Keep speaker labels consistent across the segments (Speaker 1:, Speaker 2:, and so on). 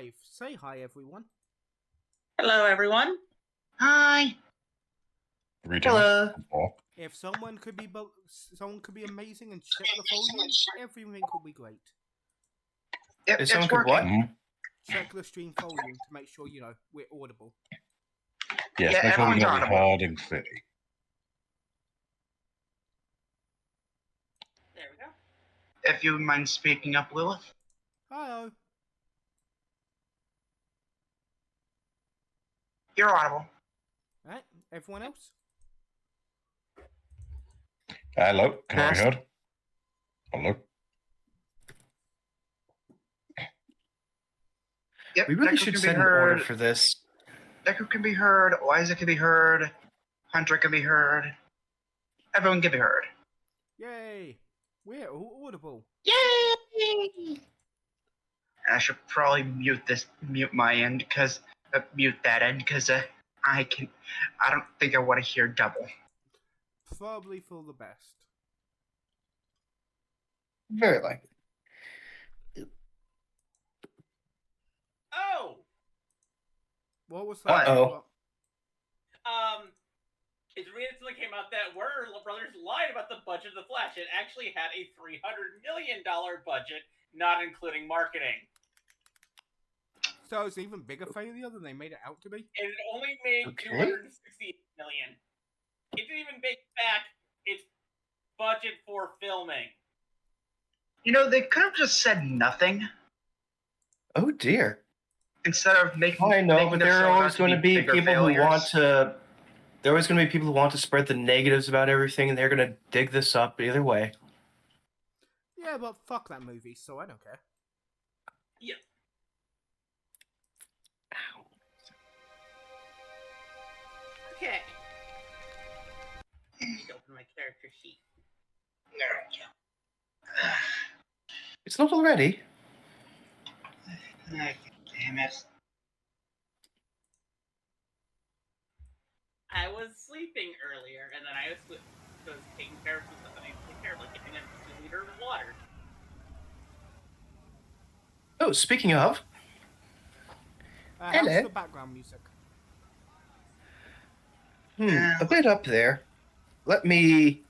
Speaker 1: live. Say hi, everyone.
Speaker 2: Hello, everyone.
Speaker 3: Hi.
Speaker 4: Hello.
Speaker 1: If someone could be amazing and check the volume, everything will be great.
Speaker 4: If someone could what?
Speaker 1: Check the stream volume to make sure we're audible.
Speaker 5: Yes,
Speaker 3: Yeah,
Speaker 5: make sure we
Speaker 3: everyone's
Speaker 5: got it
Speaker 3: audible.
Speaker 5: hard and clear.
Speaker 2: There we go.
Speaker 3: If you mind speaking up, Lilith.
Speaker 1: Hello.
Speaker 3: You're audible.
Speaker 1: Right, everyone else?
Speaker 5: Hello, can I be heard? Hello.
Speaker 3: Yep,
Speaker 4: We really
Speaker 3: Deku
Speaker 4: should
Speaker 3: can be
Speaker 4: set an order
Speaker 3: heard.
Speaker 4: for this.
Speaker 3: Deku can be heard. Eliza can be heard. Hunter can be heard. Everyone can be heard.
Speaker 1: Yay! We're all audible.
Speaker 3: Yay! I should probably mute my end, because mute that end, because I don't think I want to hear double.
Speaker 1: Probably for the best.
Speaker 4: Very likely.
Speaker 2: Oh!
Speaker 1: What was that?
Speaker 4: Uh-oh.
Speaker 2: It recently came out that Warner Brothers lied about the budget of The Flash. It actually had a $300 million budget, not including marketing.
Speaker 1: So it's an even bigger failure than they made it out to be?
Speaker 2: And it only made
Speaker 4: Okay.
Speaker 2: $260 million. It didn't even make back its budget for filming.
Speaker 3: You know, they could have just said nothing
Speaker 4: Oh dear.
Speaker 3: instead of making.
Speaker 4: I know,
Speaker 3: making
Speaker 4: but
Speaker 3: their
Speaker 4: there are
Speaker 3: shows
Speaker 4: always
Speaker 3: out
Speaker 4: going to be
Speaker 3: bigger
Speaker 4: people
Speaker 3: failures.
Speaker 4: who want to. There are always going to be people who want to spread the negatives about everything, and they're going to dig this up either way.
Speaker 1: Yeah, but fuck that movie, so I don't care.
Speaker 2: Yeah. Okay. I need to open my character sheet.
Speaker 4: It's not already.
Speaker 3: Damn it.
Speaker 2: I was sleeping earlier, and then I was taking care of some stuff I need to take care of, like getting a 2 liter of water.
Speaker 4: Oh, speaking of,
Speaker 1: How's
Speaker 4: Hello.
Speaker 1: the background music?
Speaker 4: a bit up there. Let me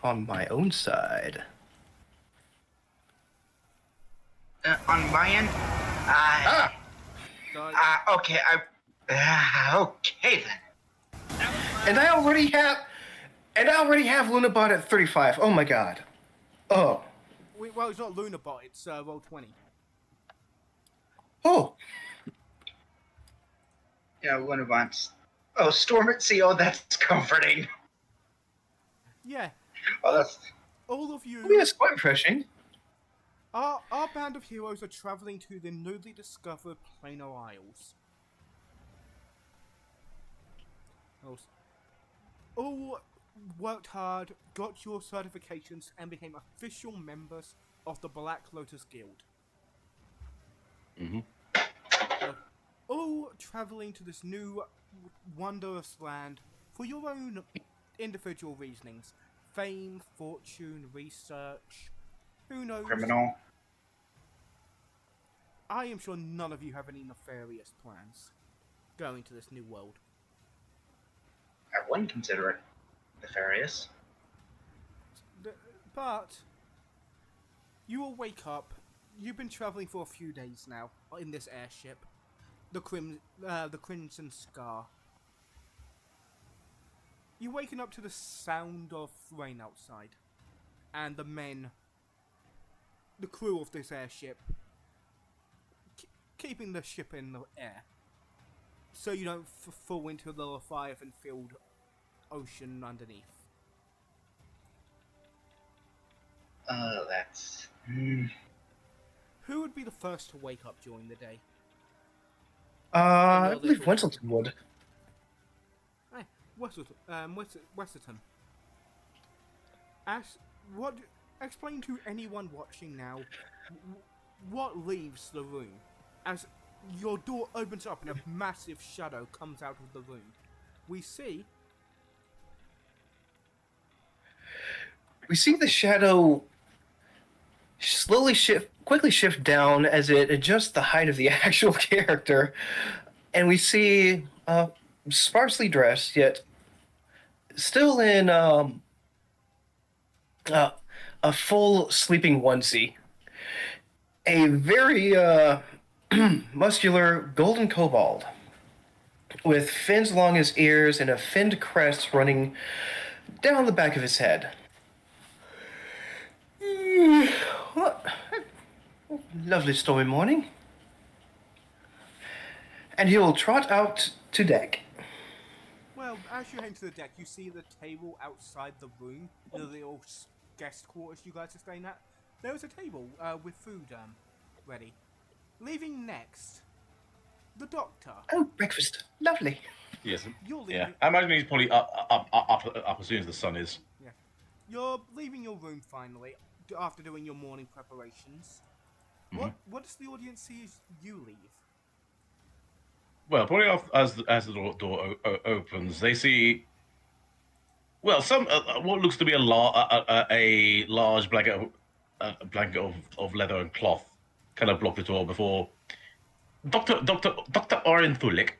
Speaker 4: on my own side.
Speaker 3: On my end,
Speaker 1: So,
Speaker 3: okay, okay then.
Speaker 2: That was my
Speaker 4: And I already have Lunabot at 35. Oh my god. Oh.
Speaker 1: well, it's not Lunabot, it's Roll20.
Speaker 4: Oh.
Speaker 3: Yeah, one of us. Oh, Storm at Sea. Oh, that's comforting.
Speaker 1: Yeah,
Speaker 3: Oh, that's.
Speaker 1: all of you...
Speaker 4: Oh, yes, quite refreshing.
Speaker 1: Our band of heroes are traveling to the newly discovered Planar Isles. All worked hard, got your certifications, and became official members of the Black Lotus Guild.
Speaker 5: Mm-hmm.
Speaker 1: All traveling to this new wondrous land for your own individual reasonings. Fame, fortune, research, who knows?
Speaker 3: Criminal.
Speaker 1: I am sure none of you have any nefarious plans going to this new world.
Speaker 3: I wouldn't consider it nefarious.
Speaker 1: But you will wake up. You've been traveling for a few days now in this airship, the Crimson Scar. You're waking up to the sound of rain outside, and the crew of this airship, keeping the ship in the air, so you don't fall into the Leviathan-filled ocean underneath.
Speaker 3: That's.
Speaker 1: Who would be the first to wake up during the day?
Speaker 4: I believe Wenselton would.
Speaker 1: Hey, Westerton. Explain to anyone watching now what leaves the room as your door opens up and a massive shadow comes out of the room. We see
Speaker 4: We see the shadow slowly shift quickly shift down as it adjusts the height of the actual character, and we see sparsely dressed, yet still in a full sleeping onesie. A very muscular golden kobold with fins along his ears and a finned crest running down the back of his head. What? Lovely stormy morning. And he will trot out to deck.
Speaker 1: Well, as you head into the deck, you see the table outside the room, the little guest quarters you guys are staying at. There is a table with food ready. Leaving next, the doctor.
Speaker 4: Oh, breakfast. Lovely.
Speaker 5: Yes.
Speaker 1: You're leaving.
Speaker 5: Yeah. I imagine he's probably up as soon as the sun is.
Speaker 1: Yeah. You're leaving your room finally after doing your morning preparations. What does the audience see as you leave?
Speaker 5: Well, probably off as the door opens, they see. Well, some what looks to be a large blanket of leather and cloth kind of block the door before Doctor Oren Thulik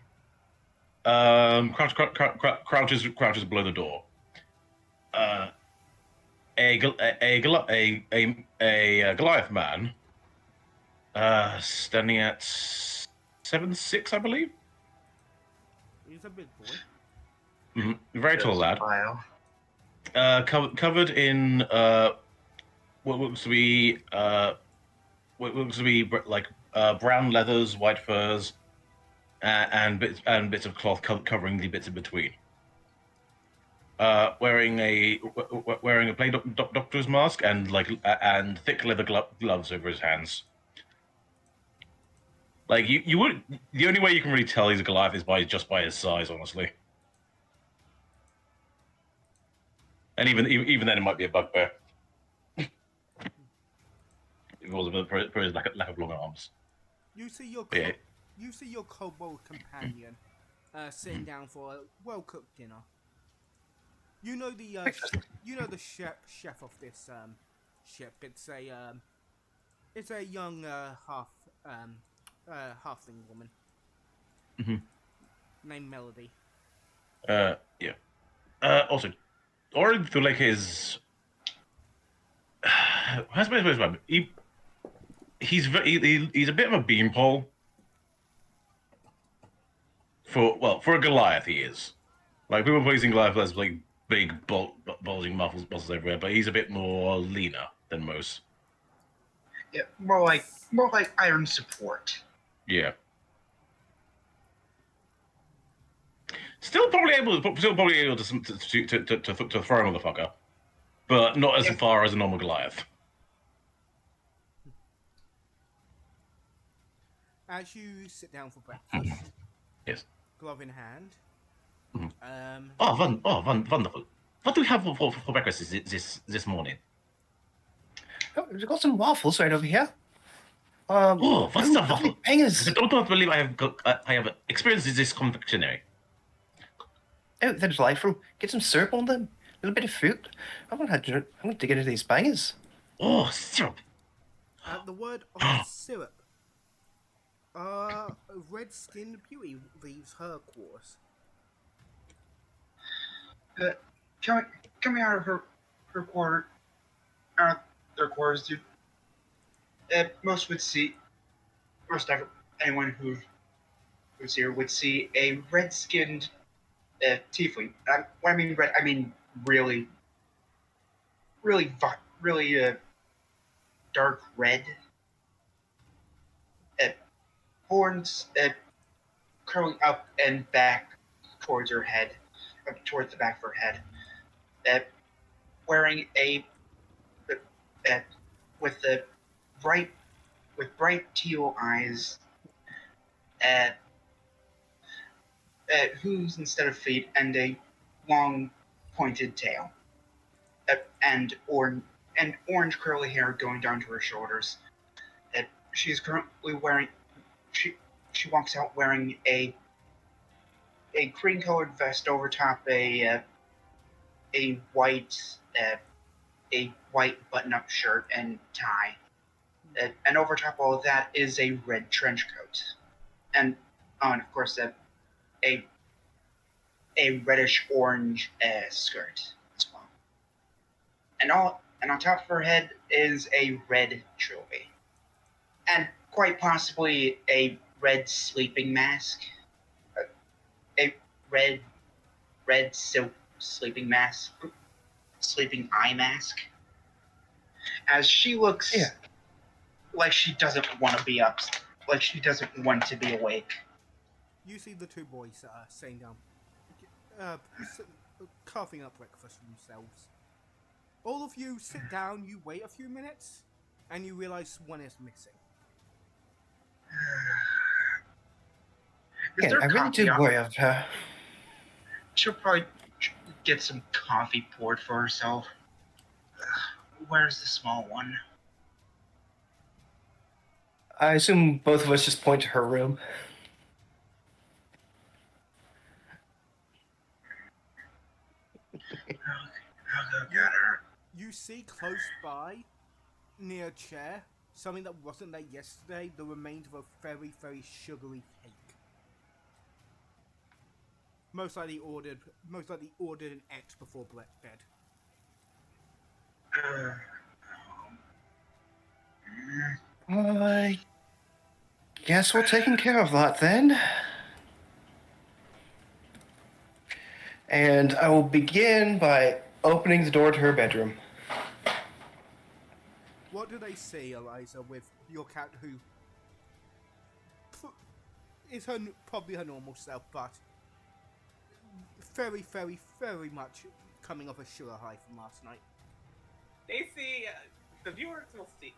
Speaker 5: crouches below the door. A Goliath man, standing at 7'6", I believe.
Speaker 1: He's a big boy.
Speaker 5: Mm-hmm. Very tall lad.
Speaker 3: Wow.
Speaker 5: Covered in what looks to be like brown leathers, white furs, and bits of cloth covering the bits in between. Wearing a plain doctor's mask and thick leather gloves over his hands. Like you would, the only way you can really tell he's a Goliath is just by his size, honestly. And even then, it might be a bugbear. If it wasn't for his lack of long arms.
Speaker 1: You see your kobold companion sitting down for a well-cooked dinner. You know the chef of this ship. It's a young halfling woman named Melody.
Speaker 5: Yeah. Also, Oren Thulek is. How's my describe him? He's a bit of a beanpole. For a Goliath, he is. Like people praising Goliath as like big bulging muscles everywhere, but he's a bit more leaner than most.
Speaker 3: Yeah, more like iron support.
Speaker 5: Yeah. Still probably able to throw a motherfucker, but not as far as a normal Goliath.
Speaker 1: As you sit down for breakfast,
Speaker 5: Yes.
Speaker 1: glove in hand.
Speaker 5: Wonderful. What do we have for breakfast this morning?
Speaker 4: Oh, we've got some waffles right over here.
Speaker 5: What's the waffle?
Speaker 4: Bangers.
Speaker 5: I don't believe I have experienced this confectionery.
Speaker 4: Oh, they're delightful. Get some syrup on them. A little bit of fruit. I'm going to get into these bangers.
Speaker 5: Oh, syrup.
Speaker 1: The word of syrup. A red-skinned beauty leaves her quarters.
Speaker 3: Coming out of her quarter, out of their quarters, dude. Most anyone who's here would see a red-skinned tiefling. When I mean red, I mean really dark red. Horns curling up and back towards her head, towards the back of her head. Wearing with bright teal eyes, hooves instead of feet, and a long pointed tail, and orange curly hair going down to her shoulders. She's currently wearing. She walks out wearing a cream-colored vest over top a white button-up shirt and tie. And over top of all of that is a red trench coat, and of course a reddish orange skirt as well. And on top of her head is a red trilby, and quite possibly a red sleeping mask, a red silk sleeping mask, sleeping eye mask, as she looks like she doesn't want to be up, like she doesn't want to be awake.
Speaker 1: You see the two boys sitting down, carving up breakfast for themselves. All of you sit down, you wait a few minutes, and you realize one is missing.
Speaker 3: Is there
Speaker 4: I really
Speaker 3: coffee
Speaker 4: do
Speaker 3: on-
Speaker 4: worry of her.
Speaker 3: She'll probably get some coffee poured for herself. Where's the small one?
Speaker 4: I assume both of us just point to her room.
Speaker 3: I'll go get her.
Speaker 1: You see close by, near a chair, something that wasn't there yesterday, the remains of a very, very sugary cake. Most likely ordered an X before bed.
Speaker 4: I guess we're taking care of that then. And I will begin by opening the door to her bedroom.
Speaker 1: What do they see, Eliza, with your cat who is probably her normal self, but very, very, very much coming off a sugar high from last night?
Speaker 2: They see, the viewers will see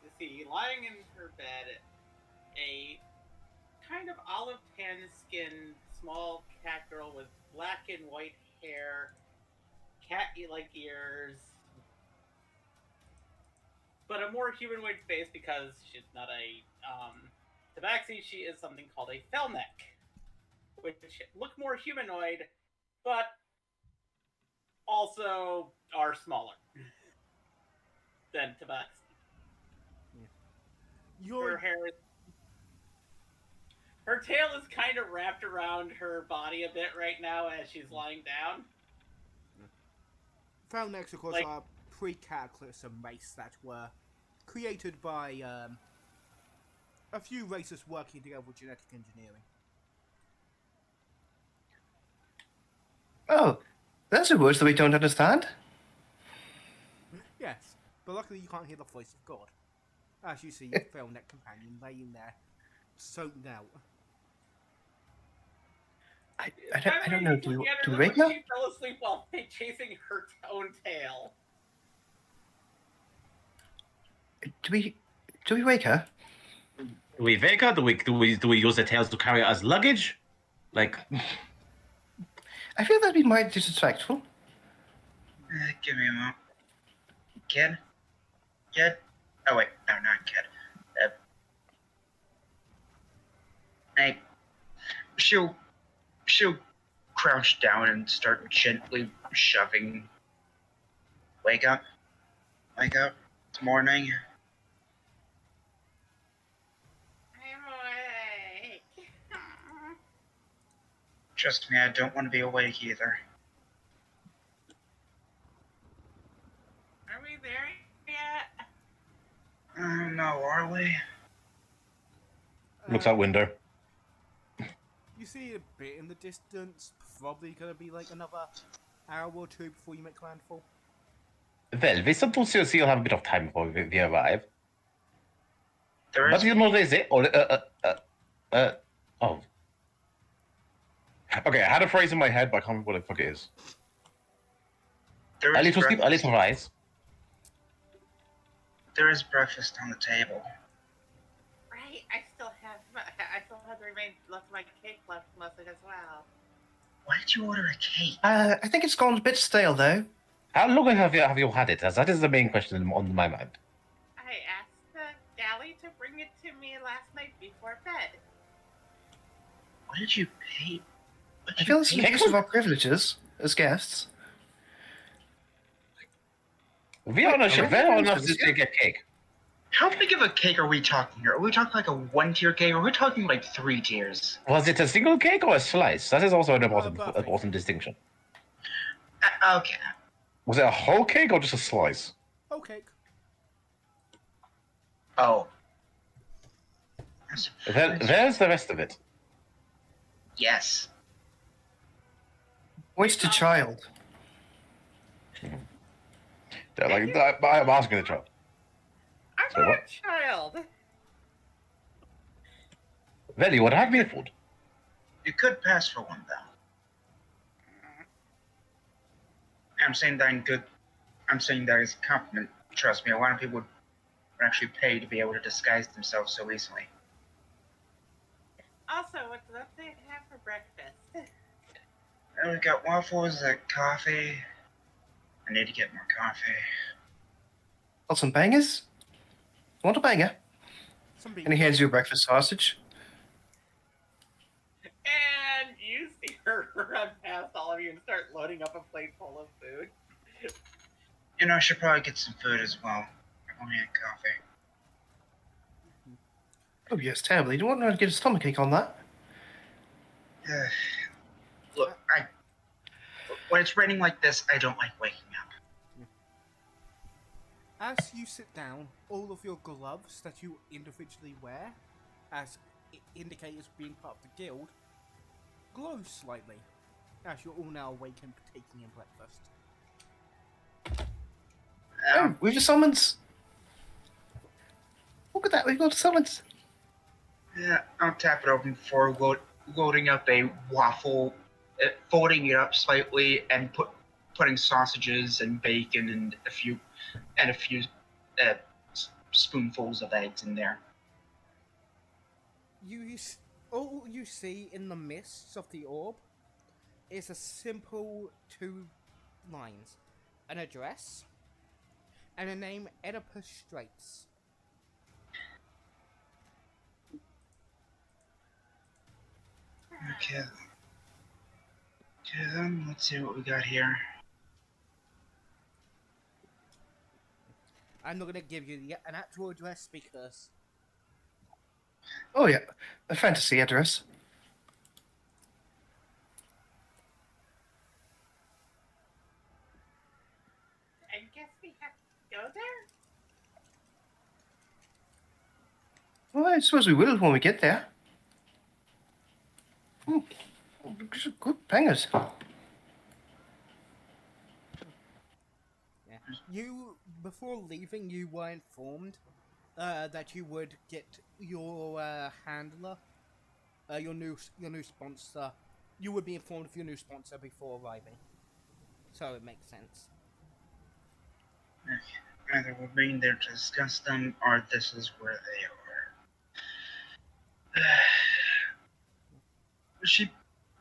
Speaker 2: lying in her bed a kind of olive tan skinned small cat girl with black and white hair, cat-like ears, but a more humanoid face because she's not a tabaxi. She is something called a Felneck, which look more humanoid, but also are smaller than tabaxi. Her hair is... Her tail is kind of wrapped around her body a bit right now as she's lying down.
Speaker 1: Felnecks, of course, are pre-cataclysm race that were created by a few races working together with genetic engineering.
Speaker 4: Oh, those are words that we don't understand.
Speaker 1: Yes, but luckily you can't hear the voice of God, as you see your Felneck companion laying there, soaked out.
Speaker 4: I don't know. Do we wake her?
Speaker 2: She fell asleep while chasing her own tail.
Speaker 4: Do we wake her?
Speaker 5: Do we wake her? Do we use the tails to carry her as luggage? Like,
Speaker 4: I feel that'd be mighty disrespectful.
Speaker 3: Give me a moment. Kid? Oh wait, no, not kid. Hey, she'll crouch down and start gently shoving. Wake up. It's morning.
Speaker 2: I'm awake.
Speaker 3: Trust me, I don't want to be awake either.
Speaker 2: Are we there yet?
Speaker 3: No, are we?
Speaker 5: looks out window.
Speaker 1: You see a bit in the distance, probably gonna be like another hour or two before you make landfall.
Speaker 5: Well, we suppose you'll have a bit of time before we arrive.
Speaker 3: There
Speaker 5: But
Speaker 3: is,
Speaker 5: you know they say, oh. Okay, I had a phrase in my head, but I can't remember what the fuck it is.
Speaker 3: there
Speaker 5: A
Speaker 3: is
Speaker 5: little sleep, a
Speaker 3: breakfast-
Speaker 5: little rise.
Speaker 3: there is breakfast on the table.
Speaker 2: Right, I still have the remains left of my cake left mostly as well.
Speaker 3: Why did you order a cake?
Speaker 4: I think it's gone a bit stale though.
Speaker 5: How long have you had it? As that is the main question on my mind.
Speaker 2: I asked the galley to bring it to me last night before bed.
Speaker 3: What did you pay? What
Speaker 4: I
Speaker 3: did
Speaker 4: feel
Speaker 3: you
Speaker 4: this is
Speaker 3: pay
Speaker 4: an abuse
Speaker 3: for?
Speaker 4: of our privileges as guests.
Speaker 5: We are on a ship.
Speaker 4: Wait,
Speaker 5: Very
Speaker 4: wait,
Speaker 5: enough
Speaker 4: wait,
Speaker 5: to get cake.
Speaker 3: How big of a cake are we talking here? Are we talking like a 1-tier cake, or are we talking like 3 tiers?
Speaker 5: Was it a single cake or a slice? That is also an
Speaker 1: buffet.
Speaker 5: important distinction.
Speaker 3: Okay.
Speaker 5: Was it a whole cake or just a slice?
Speaker 1: Whole cake.
Speaker 3: Oh.
Speaker 5: There's the rest of it.
Speaker 3: Yes.
Speaker 4: Voice to child.
Speaker 5: Yeah, like, I'm asking the child.
Speaker 2: I'm
Speaker 5: So
Speaker 2: not
Speaker 5: what?
Speaker 2: a child.
Speaker 5: Velly, would I be a food?
Speaker 3: You could pass for one, though. I'm saying that in good. I'm saying that as a compliment. Trust me, a lot of people would actually pay to be able to disguise themselves so easily.
Speaker 2: Also, what does they have for breakfast?
Speaker 3: And we got waffles, coffee. I need to get more coffee.
Speaker 4: Got some bangers? Want a banger?
Speaker 1: Some
Speaker 4: And he hands you a breakfast sausage.
Speaker 2: And you see her run past all of you and start loading up a plate full of food.
Speaker 3: You know, I should probably get some food as well. I only had coffee.
Speaker 4: Oh, yes, terribly. You don't want to get a stomachache on that.
Speaker 3: Look, when it's raining like this, I don't like waking up.
Speaker 1: As you sit down, all of your gloves that you individually wear, as indicators being part of the guild, glow slightly, as you're all now awake and taking in breakfast.
Speaker 4: Oh, we've the summons. Look at that, we've got the summons.
Speaker 3: Yeah, I'll tap it open before loading up a waffle, folding it up slightly, and putting sausages and bacon and a few spoonfuls of eggs in there.
Speaker 1: All you see in the mists of the orb is a simple 2 lines, an address, and a name, Oedipus Straits.
Speaker 3: Okay. Okay then, let's see what we got here.
Speaker 1: I'm not going to give you an actual address because
Speaker 4: Oh, yeah, a fantasy address.
Speaker 2: I guess we have to go there?
Speaker 4: Well, I suppose we will when we get there. Good bangers.
Speaker 1: you, before leaving, you were informed that you would get your handler, your new sponsor. You would be informed of your new sponsor before arriving, so it makes sense.
Speaker 3: Either we're being there to discuss them, or this is where they are.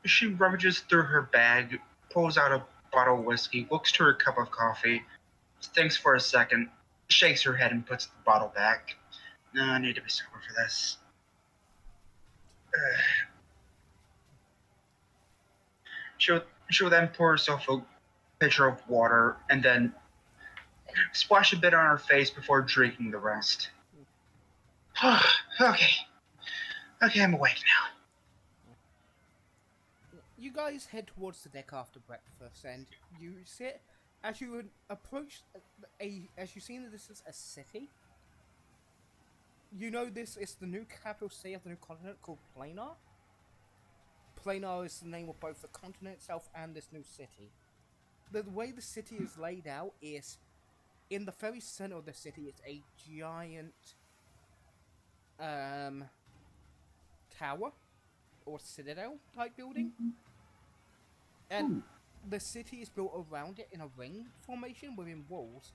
Speaker 3: She rummages through her bag, pulls out a bottle of whiskey, looks to her cup of coffee, thinks for a second, shakes her head and puts the bottle back. No, I need to be sober for this. She'll then pour herself a pitcher of water and then splash a bit on her face before drinking the rest. Okay, I'm awake now.
Speaker 1: You guys head towards the deck after breakfast, and you sit as you would approach as you see that this is a city. You know this is the new capital city of the new continent called Planar. Planar is the name of both the continent itself and this new city. The way the city is laid out is, in the very center of the city is a giant tower or citadel type building. And the city is built around it in a ring formation within walls.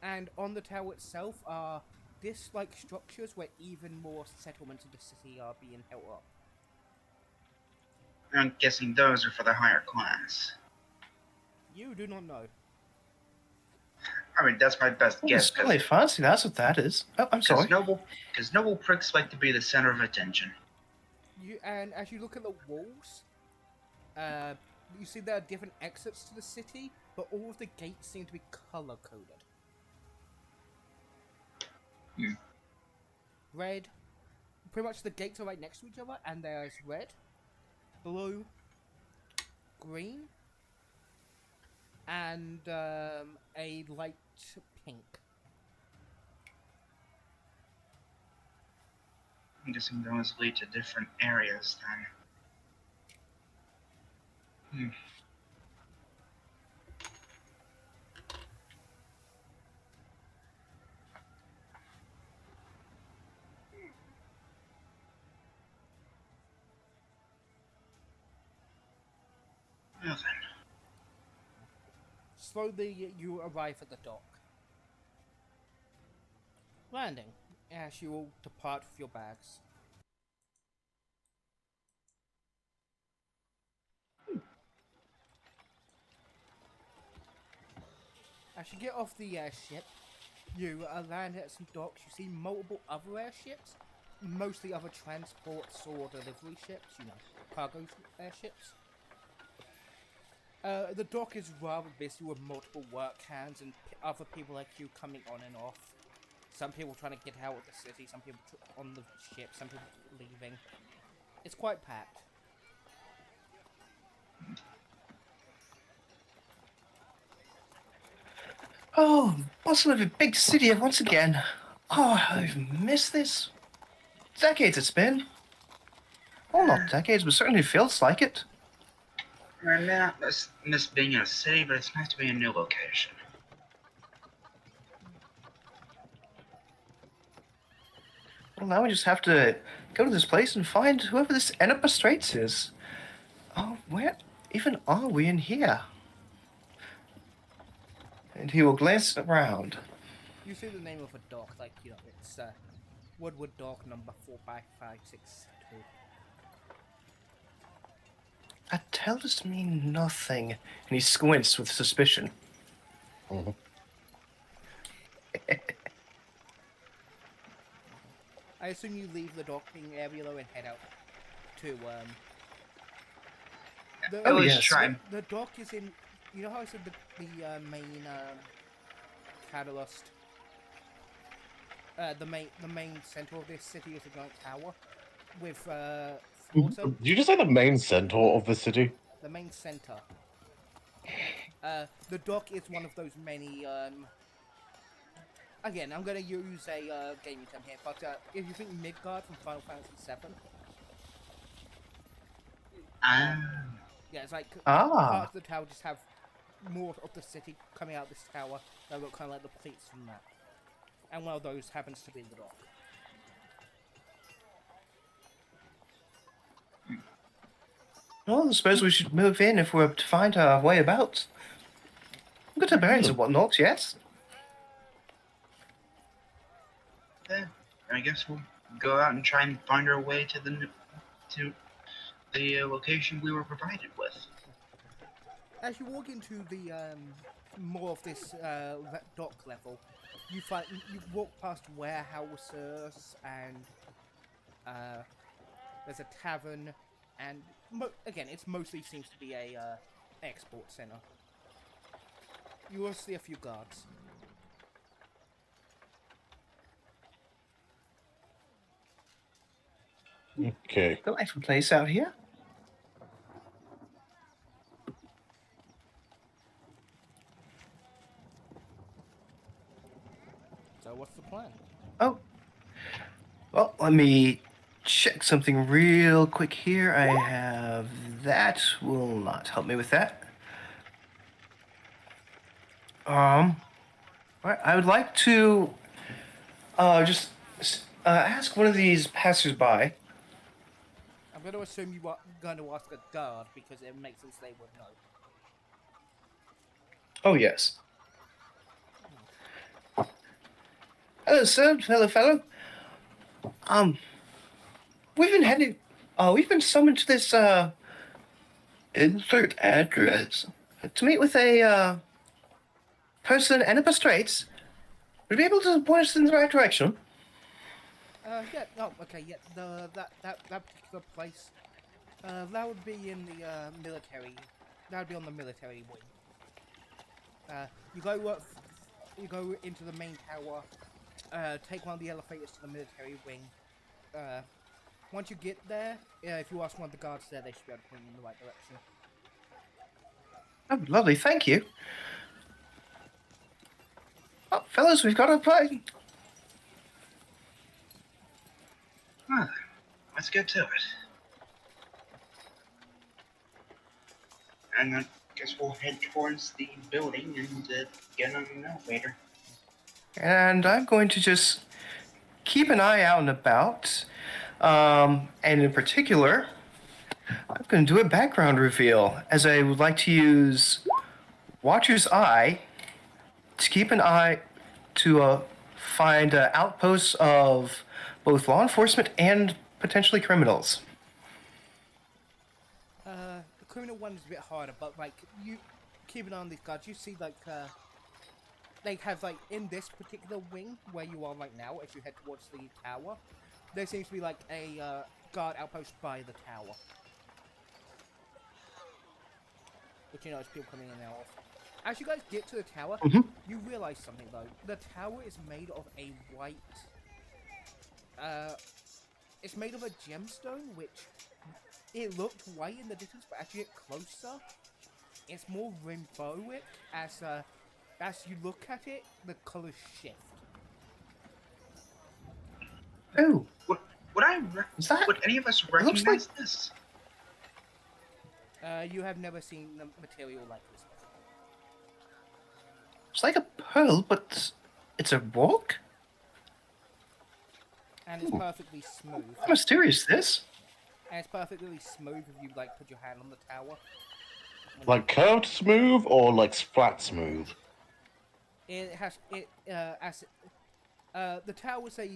Speaker 1: And on the tower itself are disc-like structures where even more settlements of the city are being held up.
Speaker 3: I'm guessing those are for the higher class.
Speaker 1: You do not know.
Speaker 3: I mean, that's my best
Speaker 4: Oh,
Speaker 3: guess.
Speaker 4: it's really fancy, that's what that is. Oh, I'm sorry.
Speaker 3: Because noble pricks like to be the center of attention.
Speaker 1: And as you look at the walls, you see there are different exits to the city, but all of the gates seem to be color-coded. red. Pretty much the gates are right next to each other, and there's red, blue, green, and a light pink.
Speaker 3: I'm guessing those lead to different areas then. Well then.
Speaker 1: Slowly, you arrive at the dock. Landing, as you all depart with your bags. As you get off the airship, you land at some docks. You see multiple other airships, mostly other transports or delivery ships, you know, cargo airships. The dock is rather busy with multiple work hands and other people like you coming on and off. Some people trying to get out of the city, some people on the ship, some people leaving. It's quite packed.
Speaker 4: Oh, bustle of a big city once again. Oh, I've missed this. Decades it's been. Well, not decades, but certainly feels like it.
Speaker 3: I may not miss being in a city, but it's nice to be in a new location.
Speaker 4: Well, now we just have to go to this place and find whoever this Enipa Straits is. Oh, where even are we in here? And he will glance around.
Speaker 1: You see the name of a dock, like, you know, it's Woodward Dock number 45562.
Speaker 4: That tells me nothing. And he squints with suspicion.
Speaker 5: Mhm.
Speaker 1: I assume you leave the docking area though and head out to
Speaker 3: At
Speaker 4: Oh,
Speaker 3: least
Speaker 4: yes.
Speaker 3: try.
Speaker 1: the dock is in. You know how I said the main catalyst. The main center of this city is a giant tower with also
Speaker 5: Did you just say the main center of the city?
Speaker 1: the main center. The dock is one of those many. Again, I'm gonna use a gaming term here, but if you think Midgard from Final Fantasy VII, yeah, it's like parts of the tower just have more of the city coming out this tower that look kind of like the pleats from that, and one of those happens to be the dock.
Speaker 4: Well, I suppose we should move in if we're to find our way about. We've got our bearings and whatnot, yes?
Speaker 3: Yeah, I guess we'll go out and try and find our way to the location we were provided with.
Speaker 1: As you walk into the more of this dock level, you walk past warehouses and there's a tavern, and again, it mostly seems to be a export center. You will see a few guards.
Speaker 5: Okay.
Speaker 4: Delightful place out here.
Speaker 1: So what's the plan?
Speaker 4: Oh. Well, let me check something real quick here. I have that. Will not help me with that. Right, I would like to just ask one of these passersby.
Speaker 1: I'm going to assume you are going to ask a guard because it makes sense they would know.
Speaker 4: Oh, yes. Hello, sir. Fellow. We've been summoned to this, insert address to meet with a, person in Enipa Straits. Would you be able to point us in the right direction?
Speaker 1: Yeah, oh, okay, yeah, that particular place, that would be in the, military, that would be on the military wing. You go into the main tower, take one of the elevators to the military wing. Once you get there, if you ask one of the guards there, they should be able to point you in the right direction.
Speaker 4: Oh, lovely, thank you. Oh, fellas, we've got a play.
Speaker 3: Well, let's get to it. And I guess we'll head towards the building and get on an elevator.
Speaker 4: And I'm going to just keep an eye out and about. And in particular, I'm going to do a background reveal, as I would like to use Watcher's Eye to keep an eye to find outposts of both law enforcement and potentially criminals.
Speaker 1: The criminal one is a bit harder, but like you keep an eye on these guards. You see, like they have like in this particular wing where you are right now, as you head towards the tower, there seems to be like a guard outpost by the tower, which you know is people coming in and out of. As you guys get to the tower, you realize something though. The tower is made of a white. It's made of a gemstone, which it looked white in the distance, but as you get closer, it's more rainbowic. As you look at it, the colors shift.
Speaker 4: Oh,
Speaker 3: Would any of us recognize
Speaker 4: like-
Speaker 3: this?
Speaker 1: You have never seen the material like this before.
Speaker 4: it's like a pearl, but it's a rock?
Speaker 1: And it's perfectly smooth.
Speaker 4: How mysterious this?
Speaker 1: And it's perfectly smooth if you like put your hand on the tower.
Speaker 5: Like curved smooth or like flat smooth?
Speaker 1: It has the tower's a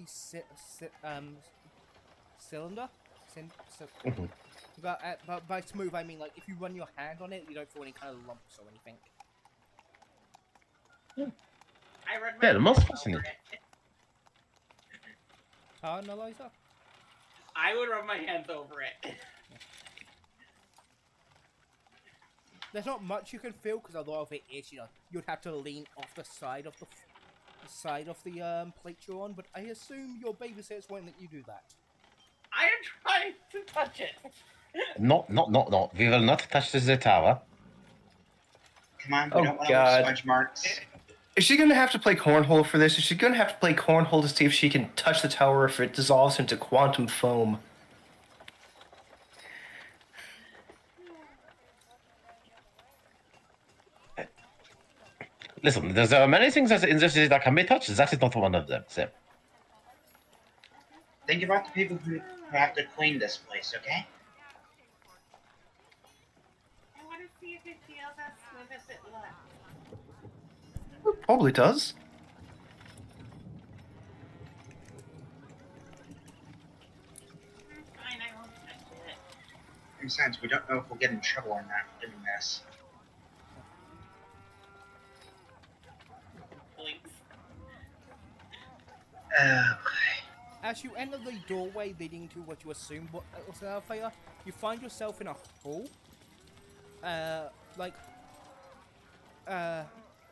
Speaker 1: cylinder. But by smooth I mean like if you run your hand on it, you don't feel any kind of lumps or anything.
Speaker 2: I read
Speaker 5: Yeah, the most
Speaker 2: over
Speaker 5: fascinating.
Speaker 2: it.
Speaker 1: Analyzer?
Speaker 2: I would rub my hands over it.
Speaker 1: There's not much you can feel because a lot of it is, you know, you'd have to lean off the side of the plate you're on. But I assume your babysitter's won't let you do that.
Speaker 2: I am trying to touch it.
Speaker 5: Not. We will not touch the tower.
Speaker 3: Come on, we
Speaker 4: Oh,
Speaker 3: don't want
Speaker 4: God.
Speaker 3: smudge marks.
Speaker 4: Is she going to have to play cornhole for this? Is she going to have to play cornhole to see if she can touch the tower if it dissolves into quantum foam?
Speaker 5: Listen, there are many things in this city that can be touched. That is not one of them. So.
Speaker 3: Think about the people who have to clean this place, okay?
Speaker 2: I want to see if it feels as smooth as it looks.
Speaker 4: It probably does.
Speaker 2: Fine, I won't touch it.
Speaker 3: Besides, we don't know if we'll get in trouble or not doing this.
Speaker 2: Blinks.
Speaker 1: As you enter the doorway leading to what you assume was an elevator, you find yourself in a hall.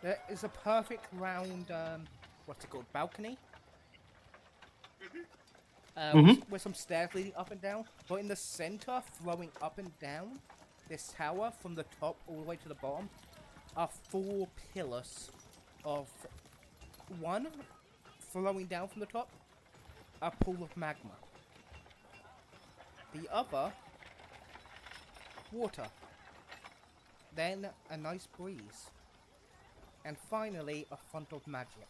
Speaker 1: There is a perfect round, what's it called, balcony? With some stairs leading up and down. But in the center, flowing up and down this tower from the top all the way to the bottom, are 4 pillars of one flowing down from the top, a pool of magma. The other, water. Then a nice breeze. And finally, a font of magic.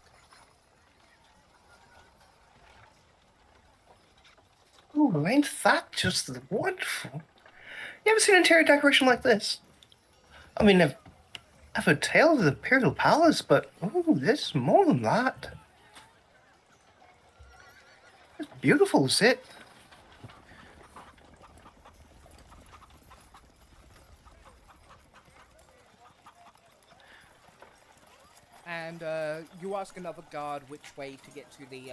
Speaker 4: Ooh, ain't that just wonderful? You ever seen interior decoration like this? I mean, I've heard tales of the Imperial Palace, but ooh, this is more than that. It's beautiful, is it?
Speaker 1: And you ask another guard which way to get to the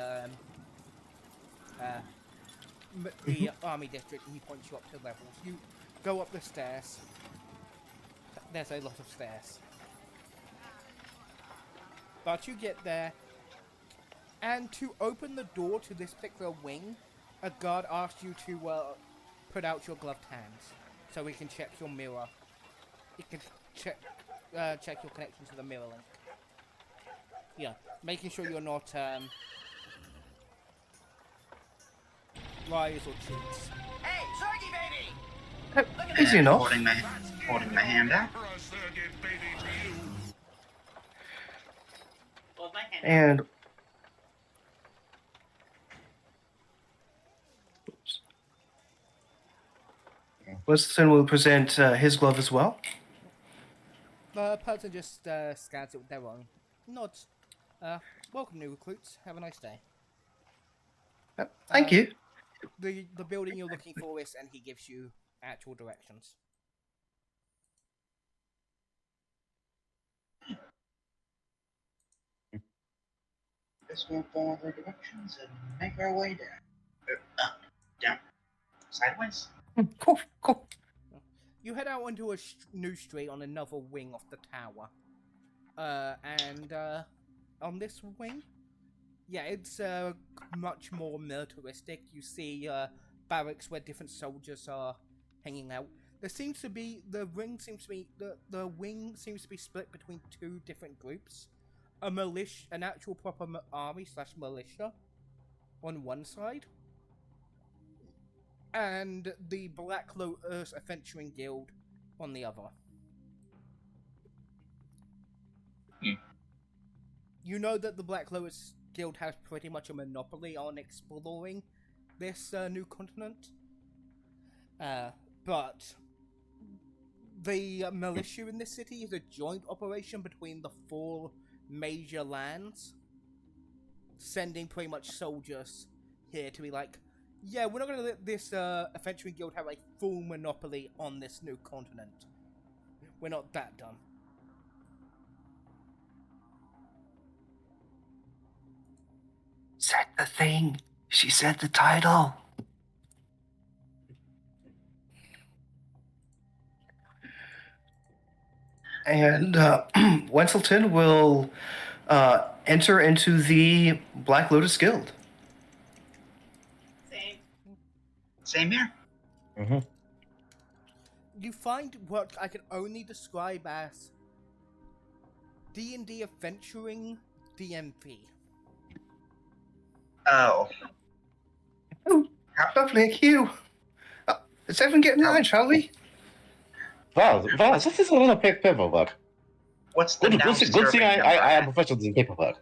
Speaker 1: army district, and he points you up to levels. You go up the stairs. There's a lot of stairs. But you get there, And to open the door to this particular wing, a guard asks you to put out your gloved hands so we can check your mirror. You can check your connection to the mirror link. Yeah, making sure you're not liars or cheats.
Speaker 6: Hey, Zorgy baby!
Speaker 4: Is he not?
Speaker 3: Holding my hand out.
Speaker 2: Hold my hand.
Speaker 4: And Winston will present his glove as well.
Speaker 1: The person just scans it with their own. Nods. Welcome, new recruits. Have a nice day.
Speaker 4: Thank you.
Speaker 1: The building you're looking for is, and he gives you actual directions.
Speaker 3: Guess we'll follow the directions and make our way down. Up, down, sideways.
Speaker 4: Cool, cool.
Speaker 1: You head out onto a new street on another wing of the tower. And on this wing, yeah, it's much more militaristic. You see barracks where different soldiers are hanging out. There seems to be the wing seems to be split between two different groups. A militia, an actual proper army / militia on one side, and the Black Lotus Adventuring Guild on the other. You know that the Black Lotus Guild has pretty much a monopoly on exploring this new continent, but the militia in this city is a joint operation between the 4 major lands, sending pretty much soldiers here to be like, yeah, we're not going to let this Adventuring Guild have a full monopoly on this new continent. We're not that dumb.
Speaker 4: Said the thing. She said the title. And Wenselton will enter into the Black Lotus Guild.
Speaker 2: Same.
Speaker 3: Same here.
Speaker 5: Mm-hmm.
Speaker 1: You find what I can only describe as D&D Adventuring DMV.
Speaker 3: Oh.
Speaker 4: Lovely, thank you. Let's everyone get in line, shall we?
Speaker 5: Wow, this is a lot of paperwork.
Speaker 3: What's the
Speaker 5: Good
Speaker 3: now
Speaker 5: thing
Speaker 3: serving
Speaker 5: I
Speaker 3: number
Speaker 5: am
Speaker 3: at?
Speaker 5: professional in paperwork.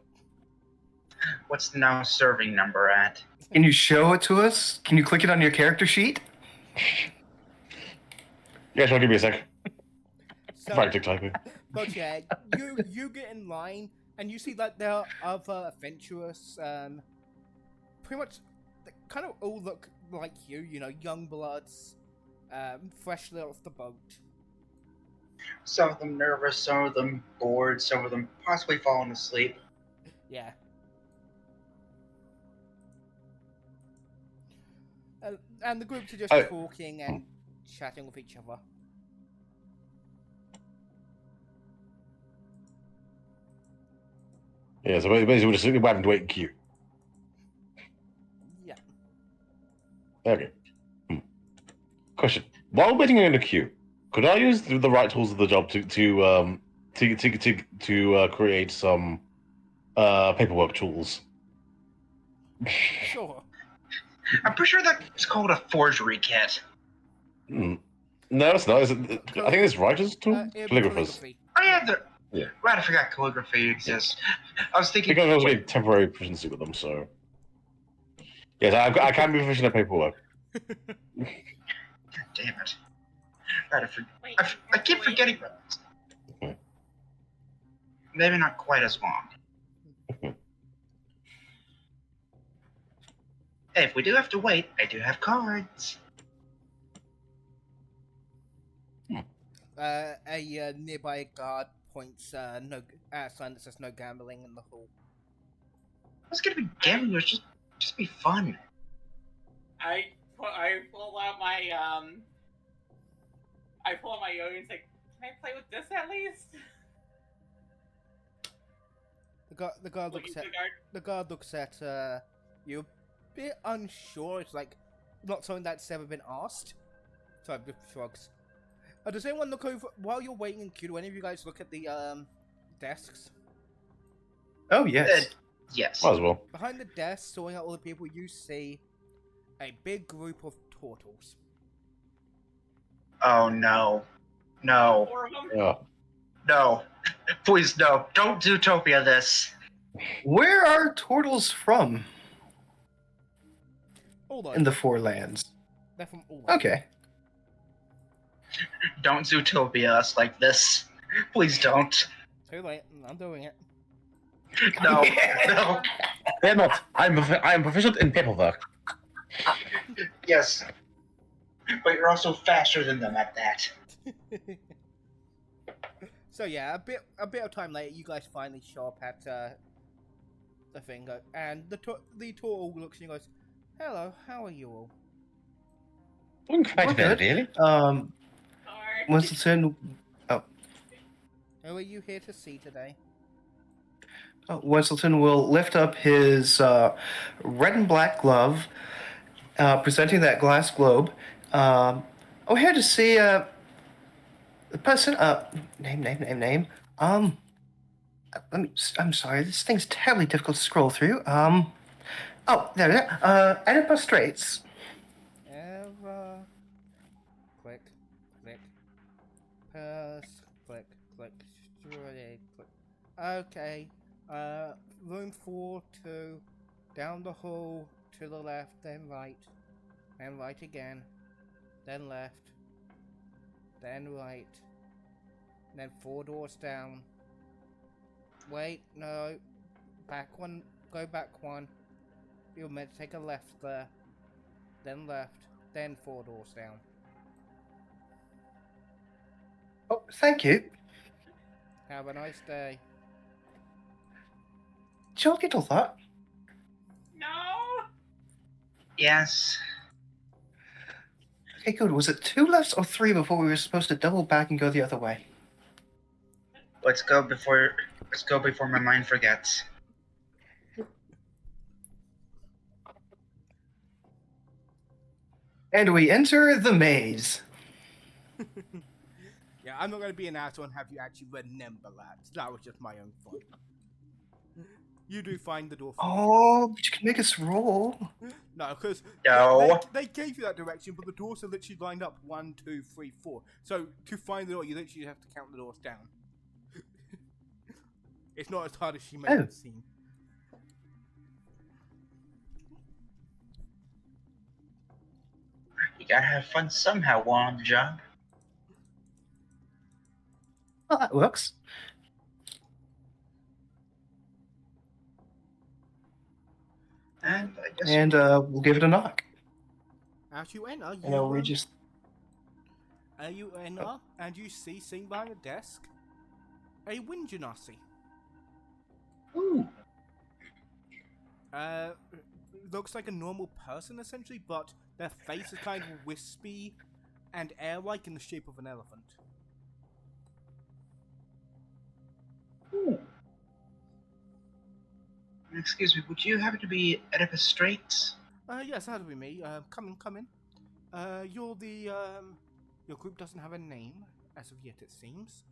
Speaker 3: What's the now serving number at?
Speaker 4: Can you show it to us? Can you click it on your character sheet?
Speaker 5: Yeah, sure, give me a sec.
Speaker 1: So,
Speaker 5: Frantic typing.
Speaker 1: but yeah, you get in line, and you see that there are other adventurers, pretty much, they kind of all look like you know, young bloods, freshly off the boat.
Speaker 3: Some of them nervous, some of them bored, some of them possibly falling asleep.
Speaker 1: Yeah. And the groups are just talking and chatting with each other.
Speaker 5: Yeah, so basically we're just having to wait in queue.
Speaker 1: Yeah.
Speaker 5: Okay. Question: while waiting in the queue, could I use the right tools of the job to create some paperwork tools?
Speaker 1: Sure.
Speaker 3: I'm pretty sure that's called a forgery kit.
Speaker 5: No, it's not. I think it's writer's tool, calligraphers.
Speaker 1: Calligraphy.
Speaker 3: Oh yeah,
Speaker 5: Yeah.
Speaker 3: right, I forgot calligraphy exists. I was thinking.
Speaker 5: Because I was getting temporary proficiency with them, so yes, I can be proficient at paperwork.
Speaker 3: God damn it! Right,
Speaker 2: Wait,
Speaker 3: I keep
Speaker 2: wait.
Speaker 3: forgetting. Maybe not quite as long. Hey, if we do have to wait, I do have cards.
Speaker 1: A nearby guard points no sign that says no gambling in the hall.
Speaker 3: It's gonna be gambling. It was just be fun.
Speaker 2: I pull out my yo and say, "Can I play with this at least?"
Speaker 1: The the guard
Speaker 2: Looking
Speaker 1: looks
Speaker 2: to
Speaker 1: at
Speaker 2: the guard.
Speaker 1: the guard looks at you, a bit unsure. It's like not something that's ever been asked. So it shrugs. Does anyone look over while you're waiting in queue? Do any of you guys look at the desks?
Speaker 4: Oh yes.
Speaker 3: Yes.
Speaker 5: Might as well.
Speaker 1: Behind the desk, sorting out all the people, you see a big group of turtles.
Speaker 3: Oh no. No.
Speaker 2: 4 of them.
Speaker 5: Yeah.
Speaker 3: No. Please no. Don't Zootopia this.
Speaker 4: Where are turtles from
Speaker 1: All those.
Speaker 4: in the Four Lands?
Speaker 1: They're from all over.
Speaker 4: Okay.
Speaker 3: Don't Zootopia us like this. Please don't.
Speaker 1: Too late. I'm doing it.
Speaker 3: No. No.
Speaker 5: They're not. I am proficient in paperwork.
Speaker 3: Yes. But you're also faster than them at that.
Speaker 1: So yeah, a bit of time later, you guys finally show up at the thing, and the turtle looks and goes, "Hello, how are you all?"
Speaker 5: Doing quite
Speaker 4: We're
Speaker 5: well,
Speaker 4: good.
Speaker 5: really.
Speaker 2: Or
Speaker 4: Winston,
Speaker 1: Who are you here to see today?
Speaker 4: Winston will lift up his red and black glove, presenting that glass globe. We're here to see the person. Name. I'm sorry. This thing's terribly difficult to scroll through. Oh, there it is. Oedipus Straits.
Speaker 1: Ever. Click. Pass. Click. Straight. Click. Okay. Room 4-2. Down the hall. To the left, then right. Then right again. Then left. Then right. Then 4 doors down. Wait, no. Back one. Go back one. You're meant to take a left there. Then left. Then 4 doors down.
Speaker 4: Oh, thank you.
Speaker 1: Have a nice day.
Speaker 4: Did y'all get all that?
Speaker 2: no.
Speaker 3: Yes.
Speaker 4: Okay, good. Was it 2 lefts or 3 before we were supposed to double back and go the other way?
Speaker 3: Let's go before my mind forgets.
Speaker 4: And we enter the maze.
Speaker 1: Yeah, I'm not going to be an asshole and have you actually remember that. That was just my own fun. You do find the door.
Speaker 4: Oh, but you can make us roll.
Speaker 1: No, because
Speaker 3: No.
Speaker 1: they gave you that direction, but the doors are literally lined up 1, 2, 3, 4. So to find the door, you literally have to count the doors down. It's not as hard as she made
Speaker 4: Oh.
Speaker 1: it seem.
Speaker 3: You gotta have fun somehow while on the job.
Speaker 4: Oh, that works.
Speaker 3: And I guess
Speaker 4: And we'll give it a knock.
Speaker 1: As you enter,
Speaker 4: And I'll read just.
Speaker 1: you enter, and you see sitting behind a desk a wind genasi.
Speaker 3: ooh,
Speaker 1: Looks like a normal person essentially, but their face is kind of wispy and air-like in the shape of an elephant.
Speaker 3: ooh. Excuse me, would you happen to be Oedipus Straits?
Speaker 1: Yes, that'll be me. Come in. You're the, your group doesn't have a name, as of yet it seems.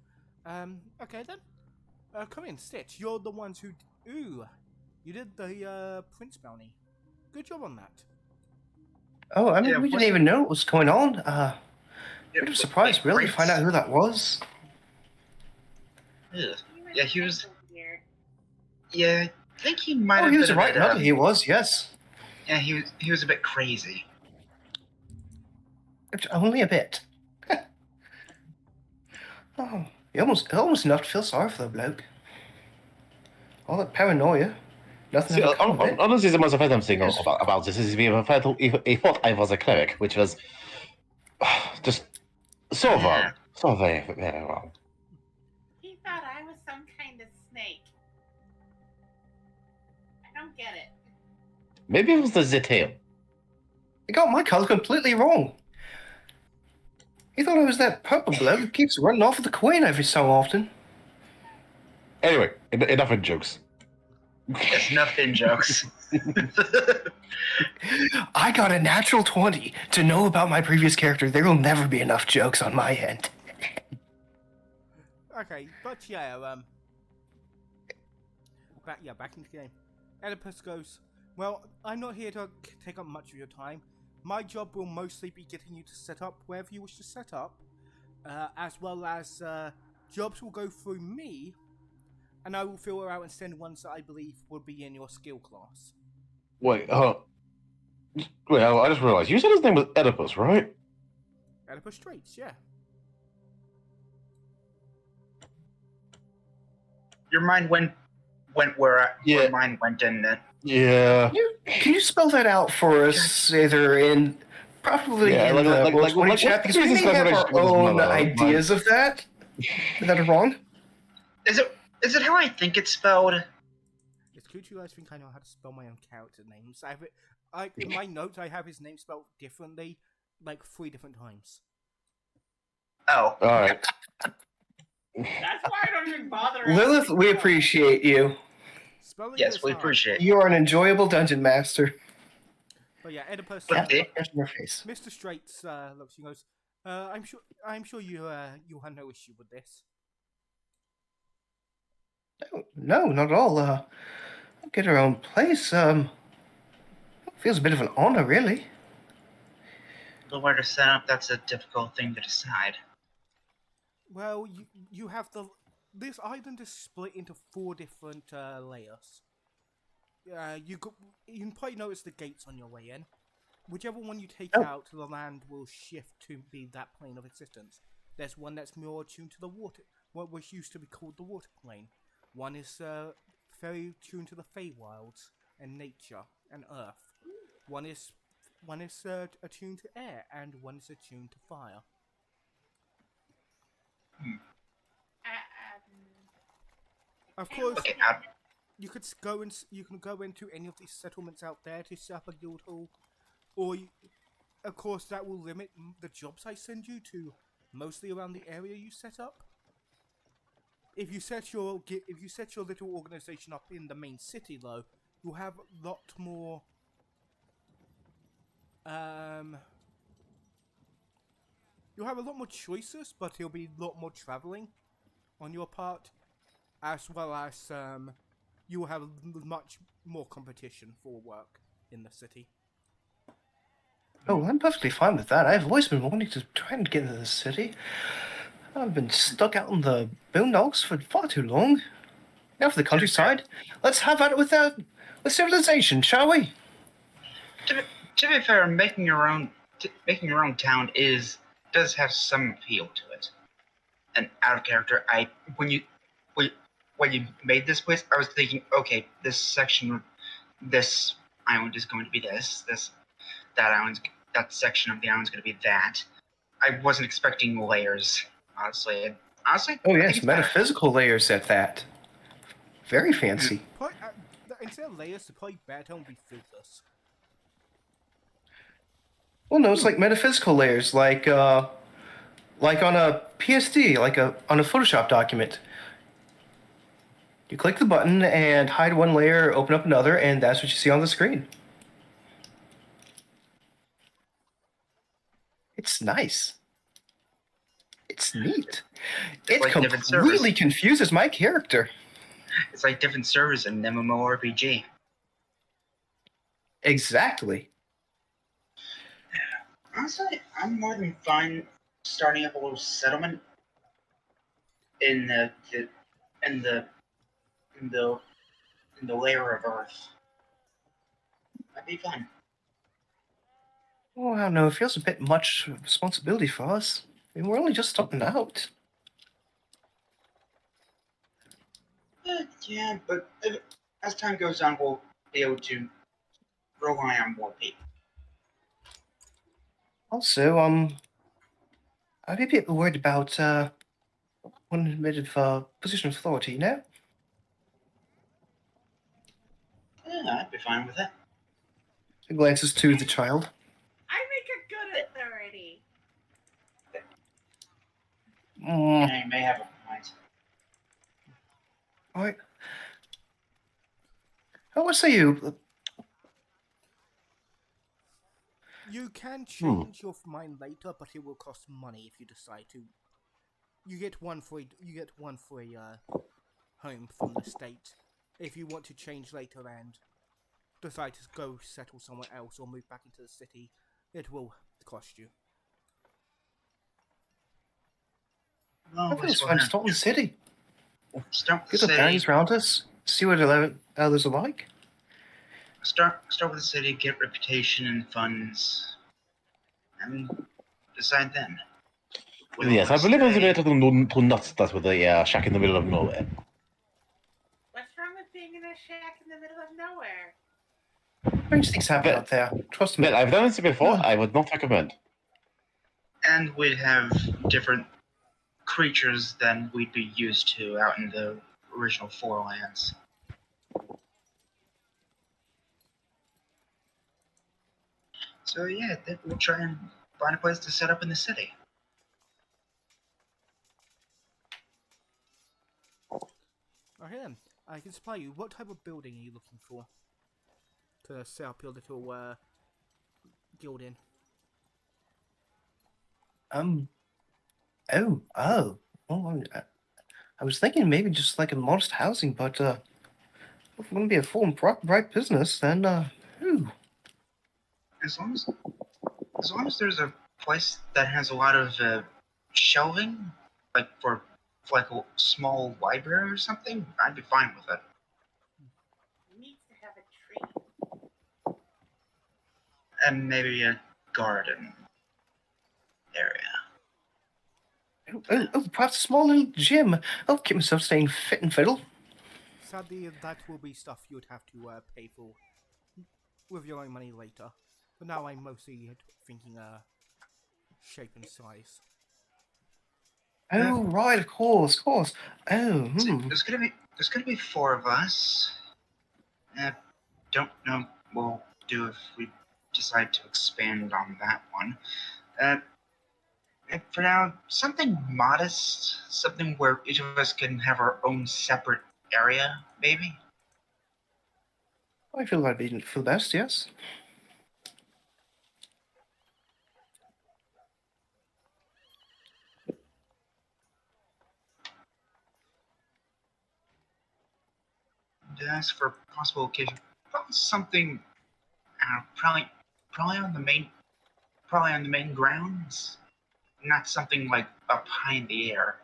Speaker 1: Okay then. Come in, Stitch. You're the ones who, you did the, Prince bounty. Good job on that.
Speaker 4: Oh, I mean,
Speaker 3: Yeah,
Speaker 4: we
Speaker 3: what-
Speaker 4: didn't even know what was going on.
Speaker 3: Yeah,
Speaker 4: Bit of a surprise, really, to find out who that was.
Speaker 3: Ugh. Yeah, he was-
Speaker 2: Here.
Speaker 3: Yeah, I think he might
Speaker 4: Oh,
Speaker 3: have
Speaker 4: he was
Speaker 3: been
Speaker 4: the
Speaker 3: a
Speaker 4: right
Speaker 3: bit,
Speaker 4: number. He was, yes.
Speaker 3: Yeah, he was a bit crazy.
Speaker 4: Only a bit. Oh, almost enough to feel sorry for the bloke. All that paranoia. Nothing
Speaker 5: See,
Speaker 4: ever come of it.
Speaker 5: honestly, the most offensive thing about this is he thought I was a cleric, which was just so wrong.
Speaker 3: Yeah.
Speaker 5: So very, very wrong.
Speaker 2: He thought I was some kind of snake. I don't get it.
Speaker 5: Maybe it was the tail.
Speaker 4: He got my colour completely wrong. He thought I was that purple bloke who keeps running off with the queen every so often.
Speaker 5: Anyway, enough of jokes.
Speaker 3: It's enough in jokes.
Speaker 4: I got a natural 20. To know about my previous character, there will never be enough jokes on my end.
Speaker 1: Okay, but back into the game. Oedipus goes, well, I'm not here to take up much of your time. My job will mostly be getting you to set up wherever you wish to set up, as well as jobs will go through me, and I will filter out and send ones that I believe will be in your skill class.
Speaker 5: Wait, well, I just realized you said his name was Oedipus, right?
Speaker 1: Oedipus Straits, yeah.
Speaker 3: Your mind went where mine went, didn't it?
Speaker 5: Yeah.
Speaker 4: Can you spell that out for us, either in probably
Speaker 5: Yeah,
Speaker 4: in
Speaker 5: like-
Speaker 4: the
Speaker 5: like-
Speaker 4: Roll
Speaker 5: like-
Speaker 4: 20
Speaker 5: like,
Speaker 4: chat,
Speaker 5: what's
Speaker 4: because
Speaker 5: the
Speaker 4: we may
Speaker 5: business
Speaker 4: have our
Speaker 5: collaboration with his
Speaker 4: own
Speaker 5: mother?
Speaker 4: ideas of that are wrong.
Speaker 3: Is it how I think it's spelled?
Speaker 1: It's cool you guys think I know how to spell my own character names. In my notes, I have his name spelled differently, like 3 different times.
Speaker 3: Oh,
Speaker 5: All right.
Speaker 2: That's why I don't even bother.
Speaker 4: Lilith,
Speaker 2: asking
Speaker 4: we
Speaker 2: questions.
Speaker 4: appreciate you.
Speaker 1: Spelling
Speaker 3: yes,
Speaker 1: is
Speaker 3: we
Speaker 1: hard.
Speaker 3: appreciate.
Speaker 4: You are an enjoyable dungeon master.
Speaker 1: But yeah, Oedipus,
Speaker 3: Okay.
Speaker 4: Catch in your face.
Speaker 1: Mr. Straits looks and goes, I'm sure you'll have no issue with this.
Speaker 4: No, not at all. Get our own place. Feels a bit of an honor, really.
Speaker 3: The way to set up, that's a difficult thing to decide.
Speaker 1: Well, you have this island is split into 4 different layers. You can probably notice the gates on your way in. Whichever one you take out, the land will shift to be that plane of existence. There's one that's more attuned to the water, what was used to be called the water plane. One is very tuned to the Feywilds and nature and earth. One is attuned to air, and one is attuned to fire. Of course,
Speaker 3: Okay,
Speaker 1: you can go into any of these settlements out there to set up a guild hall, or of course that will limit the jobs I send you to mostly around the area you set up. If you set your little organization up in the main city, though, you'll have a lot more. You'll have a lot more choices, but it'll be a lot more traveling on your part, as well as you will have much more competition for work in the city.
Speaker 4: Oh, I'm perfectly fine with that. I've always been wanting to try and get into the city. I've been stuck out in the boondocks for far too long. Now for the countryside. Let's have at it with civilization, shall we?
Speaker 3: To be fair, making your own town does have some appeal to it. And out of character, when you made this place, I was thinking, okay, this island is going to be that section of the island is going to be that. I wasn't expecting layers, honestly.
Speaker 4: Oh
Speaker 3: I think
Speaker 4: yes,
Speaker 3: it's better.
Speaker 4: metaphysical layers at that. Very fancy.
Speaker 1: Instead of layers, the probably better will be filters.
Speaker 4: Well, no, it's like metaphysical layers, like on a PSD, on a Photoshop document. You click the button and hide one layer, open up another, and that's what you see on the screen. It's nice. It's neat. It
Speaker 3: like different
Speaker 4: completely
Speaker 3: servers.
Speaker 4: confuses my character.
Speaker 3: It's like different servers in an MMORPG.
Speaker 4: Exactly.
Speaker 3: Honestly, I'm more than fine starting up a little settlement in the layer of Earth. That'd be fun.
Speaker 4: Oh, I don't know. It feels a bit much responsibility for us. I mean, we're only just starting out.
Speaker 3: Yeah, but as time goes on, we'll be able to rely on more people.
Speaker 4: Also, I'd be a bit worried about one bit of position of authority, you know?
Speaker 3: Yeah, I'd be fine with that.
Speaker 4: He glances to the child.
Speaker 2: I make a good authority.
Speaker 3: Yeah, you may have a point.
Speaker 4: Alright. Oh, what say you?
Speaker 1: You can change your mind later, but it will cost money if you decide to. You get one for a home from the state. If you want to change later and decide to go settle somewhere else or move back into the city, it will cost you.
Speaker 3: Well,
Speaker 4: I think it's fine to start with the city.
Speaker 3: Start with
Speaker 4: Get
Speaker 3: the
Speaker 4: the
Speaker 3: city.
Speaker 4: bearings around us. See what others are like.
Speaker 3: Start with the city. Get reputation and funds, and decide then. Whether we
Speaker 5: Yes, I
Speaker 3: wanna
Speaker 5: believe it was
Speaker 3: stay.
Speaker 5: related to Nutstas with a shack in the middle of nowhere.
Speaker 2: What's wrong with being in a shack in the middle of nowhere?
Speaker 4: Strange things happen
Speaker 5: Well-
Speaker 4: out there. Trust me.
Speaker 5: Well, I've done this before.
Speaker 4: Yeah.
Speaker 5: I would not recommend.
Speaker 3: And we'd have different creatures than we'd be used to out in the original Four Lands. So yeah, I think we'll try and find a place to set up in the city.
Speaker 1: Okay then, I can supply you. What type of building are you looking for to set up your little guild in?
Speaker 4: Oh. Well, I was thinking maybe just like a modest housing, but if it's going to be a full and bright business, then ooh.
Speaker 3: As long as there's a place that has a lot of shelving, like for like a small library or something, I'd be fine with it.
Speaker 2: It needs to have a tree.
Speaker 3: And maybe a garden area.
Speaker 4: Oh, perhaps a small little gym. I'll keep myself staying fit and fiddle.
Speaker 1: Sadly, that will be stuff you would have to pay for with your own money later. But now I'm mostly thinking shape and size.
Speaker 4: Oh, right, of course. Oh,
Speaker 3: See,
Speaker 4: hmm.
Speaker 3: there's gonna be four of us. Don't know what we'll do if we decide to expand on that one. For now, something modest, something where each of us can have our own separate area, maybe.
Speaker 4: I feel that'd be for the best, yes.
Speaker 3: To ask for possible occasion, probably something, probably on the main grounds, not something like up high in the air.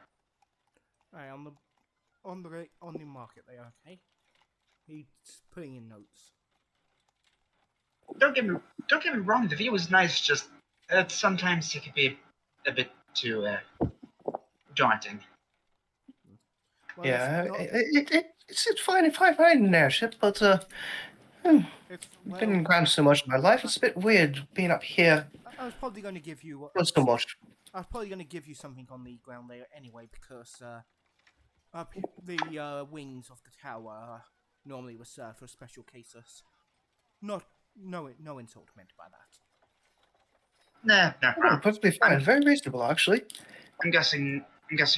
Speaker 1: Right, on the market there, okay? He's putting in notes.
Speaker 3: Don't get me wrong. The view is nice. Just sometimes it can be a bit too daunting.
Speaker 1: Well,
Speaker 4: Yeah, it's fine in an airship, but been ground so much in my life. It's a bit weird being up here.
Speaker 1: I was probably going to give you
Speaker 4: Not so much.
Speaker 1: I was probably going to give you something on the ground layer anyway, because the wings of the tower are normally reserved for special cases. No insult meant by that.
Speaker 3: Nah, no
Speaker 4: Oh,
Speaker 3: problem.
Speaker 4: perfectly fine. Very reasonable, actually.
Speaker 3: I'm guessing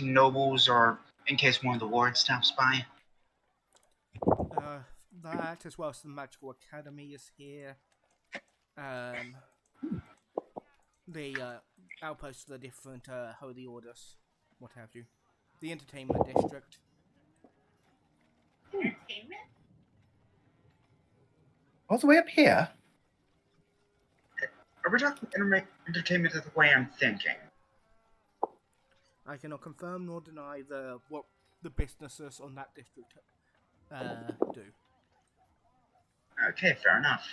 Speaker 3: nobles, or in case one of the lords stops by.
Speaker 1: That, as well as the magical academy, is here. The outposts of the different holy orders, what have you. The entertainment district.
Speaker 2: Entertainment?
Speaker 4: All the way up here.
Speaker 3: Are we talking entertainment the way I'm thinking?
Speaker 1: I cannot confirm nor deny what the businesses on that district do.
Speaker 3: Okay, fair enough.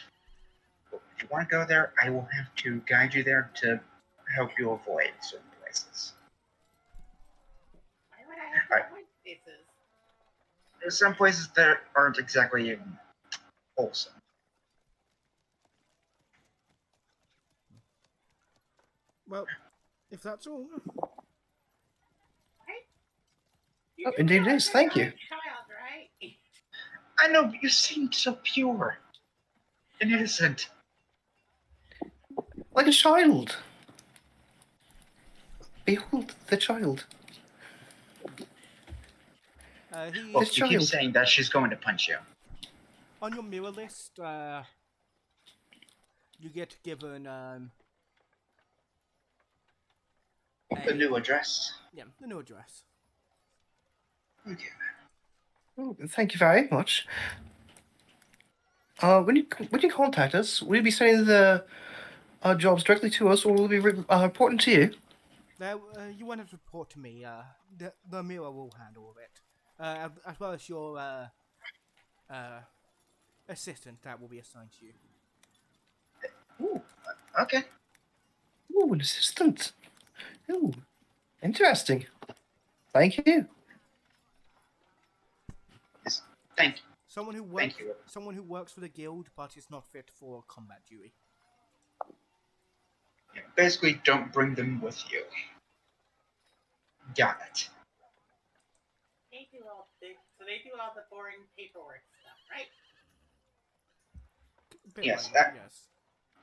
Speaker 3: If you want to go there, I will have to guide you there to help you avoid certain places.
Speaker 2: Why would I have to avoid places?
Speaker 3: There's some places that aren't exactly wholesome.
Speaker 1: Well, if that's all.
Speaker 2: Right?
Speaker 4: Oh, indeed it is. Thank you.
Speaker 2: Child, right?
Speaker 3: I know, but you seemed so pure and innocent.
Speaker 4: Like a child. Behold the child.
Speaker 1: He
Speaker 3: Well,
Speaker 4: This
Speaker 3: if you keep
Speaker 4: child.
Speaker 3: saying that, she's going to punch you.
Speaker 1: On your mirror list, you get given
Speaker 3: The new address.
Speaker 1: yeah, the new address.
Speaker 3: Okay.
Speaker 4: Oh, thank you very much. When you contact us, will you be sending the jobs directly to us, or will we be reporting to you?
Speaker 1: There, you won't have to report to me. The mirror will handle of it, as well as your assistant that will be assigned to you.
Speaker 3: Ooh, okay.
Speaker 4: Ooh, an assistant. Ooh, interesting. Thank you.
Speaker 3: Yes, thank you.
Speaker 1: Someone who
Speaker 3: Thank
Speaker 1: works,
Speaker 3: you.
Speaker 1: someone who works for the guild, but is not fit for combat duty.
Speaker 3: Basically, don't bring them with you. Got it.
Speaker 2: They do all the boring paperwork stuff, right?
Speaker 1: Bit
Speaker 3: Yes,
Speaker 1: like that, yes.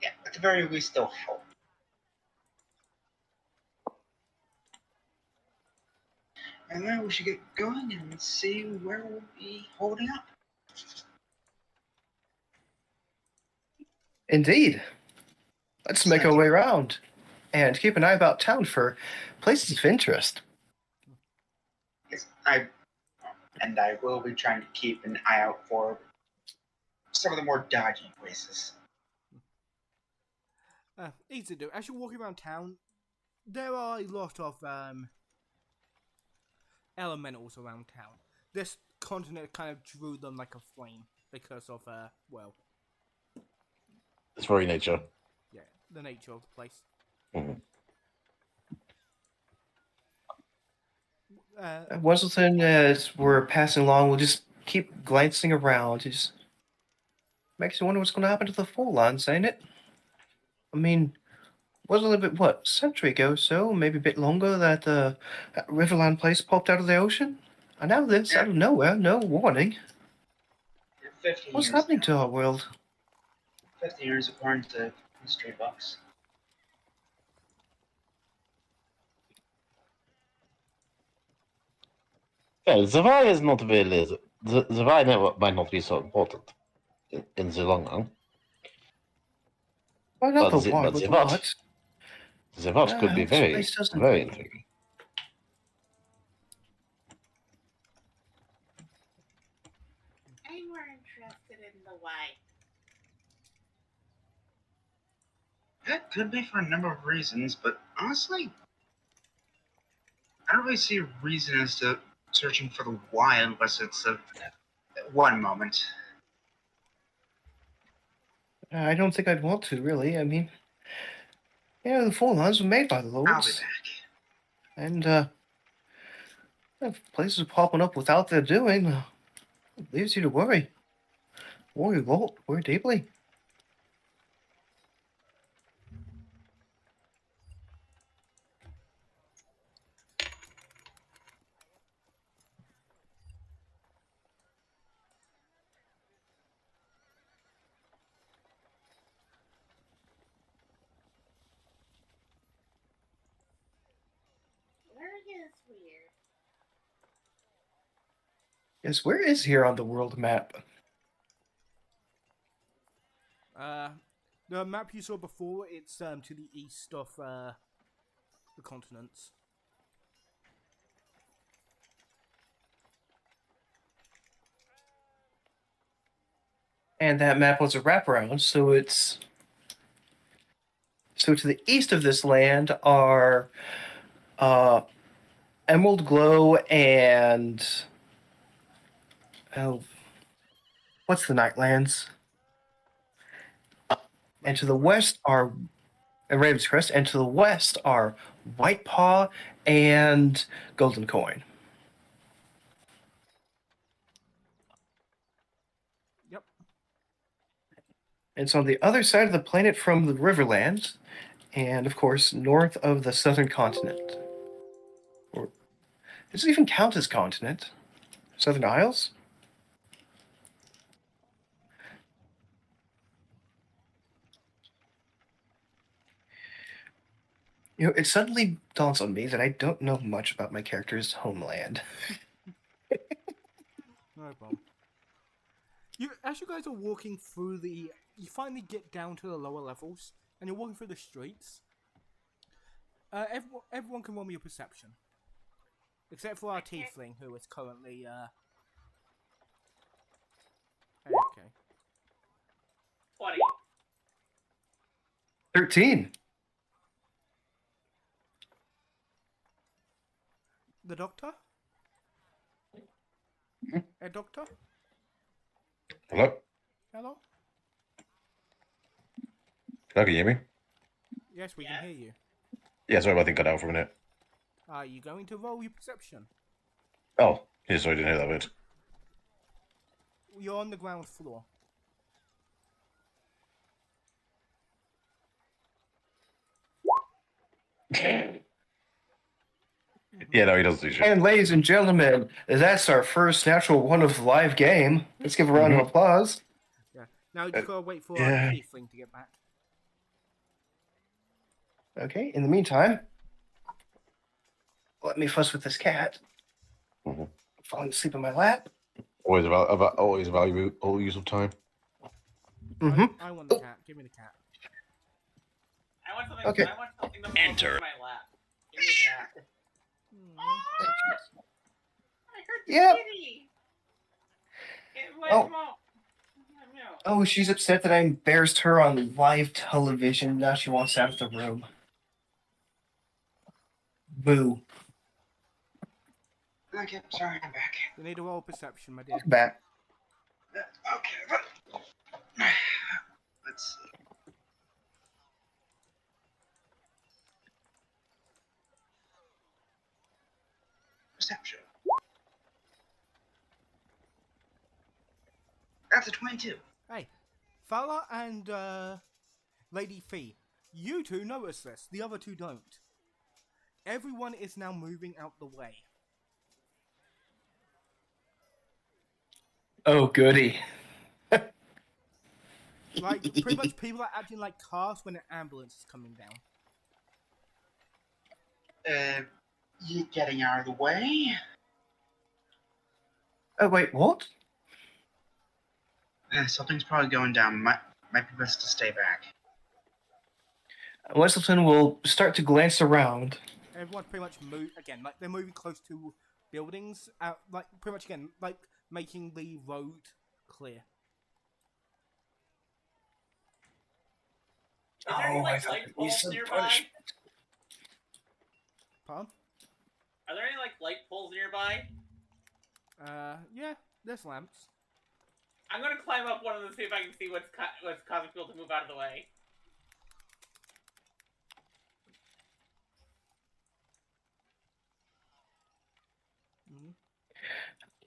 Speaker 3: Yeah, at the very least, they'll help. And then we should get going and see where we'll be holding up.
Speaker 4: Indeed. Let's make our way around and keep an eye about town for places of interest.
Speaker 3: Yes, I will be trying to keep an eye out for some of the more dodgy places.
Speaker 1: Easy to do. As you're walking around town, there are a lot of elementals around town. This continent kind of drew them like a flame because of well,
Speaker 5: Its very nature.
Speaker 1: yeah, the nature of the place.
Speaker 5: Mhm.
Speaker 4: Weselton, as we're passing along, we'll just keep glancing around. It just makes you wonder what's going to happen to the Four Lines, ain't it? I mean, was a little bit, what, century ago or so, maybe a bit longer, that Riverland place popped out of the ocean? And now this, out of nowhere, no warning.
Speaker 3: 50
Speaker 4: What's
Speaker 3: years
Speaker 4: happening
Speaker 3: now.
Speaker 4: to our world?
Speaker 3: 50 years according to history books.
Speaker 5: Well, the why is not really the why might not be so important in the long run.
Speaker 4: Why not
Speaker 5: But
Speaker 4: the why,
Speaker 5: but
Speaker 4: but
Speaker 5: the
Speaker 4: the
Speaker 5: what?
Speaker 4: what?
Speaker 5: The what could be
Speaker 4: This
Speaker 5: very
Speaker 4: place doesn't.
Speaker 5: very intriguing.
Speaker 2: I'm more interested in the why.
Speaker 3: That could be for a number of reasons, but honestly, I don't really see a reason as to searching for the why unless it's a one moment.
Speaker 4: I don't think I'd want to, really. I mean, the Four Lines were made by the
Speaker 3: I'll be
Speaker 4: Lords.
Speaker 3: back.
Speaker 4: And, if places are popping up without their doing, it leaves you to worry. Worry, Walt. Worry deeply.
Speaker 2: Where is weird?
Speaker 4: Yes, where is here on the world map?
Speaker 1: The map you saw before, it's to the east of the continents.
Speaker 4: And that map was a wraparound, so it's. So to the east of this land are Emerald Glow and. Oh. What's the Nightlands? And to the west are Raven's Crest, and to the west are White Paw and Golden Coin.
Speaker 1: Yep.
Speaker 4: It's on the other side of the planet from the Riverlands, and of course, north of the southern continent. Or does it even count as continent? Southern Isles? It suddenly dawns on me that I don't know much about my character's homeland.
Speaker 1: No problem. As you guys are walking through you finally get down to the lower levels, and you're walking through the streets. Everyone can roll me a perception, except for our tiefling, who is currently okay.
Speaker 2: 20.
Speaker 4: 13.
Speaker 1: The doctor.
Speaker 5: Mhm.
Speaker 1: A doctor.
Speaker 5: Hello?
Speaker 1: Hello.
Speaker 5: Hello, can you hear me?
Speaker 1: Yes, we
Speaker 2: Yes.
Speaker 1: can hear you.
Speaker 5: Yeah, sorry, I think cut out for a minute.
Speaker 1: Are you going to roll your perception?
Speaker 5: Oh, yeah, sorry, I didn't hear that bit.
Speaker 1: You're on the ground floor.
Speaker 5: Yeah, no, he doesn't do shit.
Speaker 4: And ladies and gentlemen, that's our first natural one of the live game. Let's give a round of applause.
Speaker 1: Yeah. Now you just gotta wait for
Speaker 5: yeah.
Speaker 1: our tiefling to get back.
Speaker 4: Okay, in the meantime, let me fuss with this cat.
Speaker 5: Mhm.
Speaker 4: Falling asleep in my lap.
Speaker 5: Always always a valuable use of time.
Speaker 4: Mm-hmm.
Speaker 1: I want the cat. Give me the cat.
Speaker 2: I want something.
Speaker 4: Okay.
Speaker 2: I want something to fall
Speaker 5: Enter.
Speaker 2: into my lap. Give me that. I heard the
Speaker 4: Yep.
Speaker 2: kitty. It was
Speaker 4: Oh.
Speaker 2: small. No.
Speaker 4: Oh, she's upset that I embarrassed her on live television. Now she wants out of the room. Boo.
Speaker 3: Okay, sorry, I'm back.
Speaker 1: You need to roll perception, my dear.
Speaker 4: Welcome back.
Speaker 3: Okay, let's see. Perception. That's a 22.
Speaker 1: Hey, Fala and Lady Fee, you two notice this. The other two don't. Everyone is now moving out the way.
Speaker 4: Oh, goody.
Speaker 1: Like, pretty much people are acting like cars when an ambulance is coming down.
Speaker 3: You getting out of the way?
Speaker 4: Oh, wait, what?
Speaker 3: Something's probably going down. Might be best to stay back.
Speaker 4: Wesselton will start to glance around.
Speaker 1: Everyone's pretty much again, like they're moving close to buildings, like pretty much again, like making the road clear.
Speaker 2: Is there any
Speaker 4: Oh, I
Speaker 2: like
Speaker 4: thought
Speaker 2: light
Speaker 4: it'd be
Speaker 2: poles
Speaker 4: some
Speaker 2: nearby?
Speaker 4: punishment.
Speaker 1: Pardon?
Speaker 2: Are there any like light poles nearby?
Speaker 1: Yeah, there's lamps.
Speaker 2: I'm gonna climb up one of them, see if I can see what's causing people to move out of the way.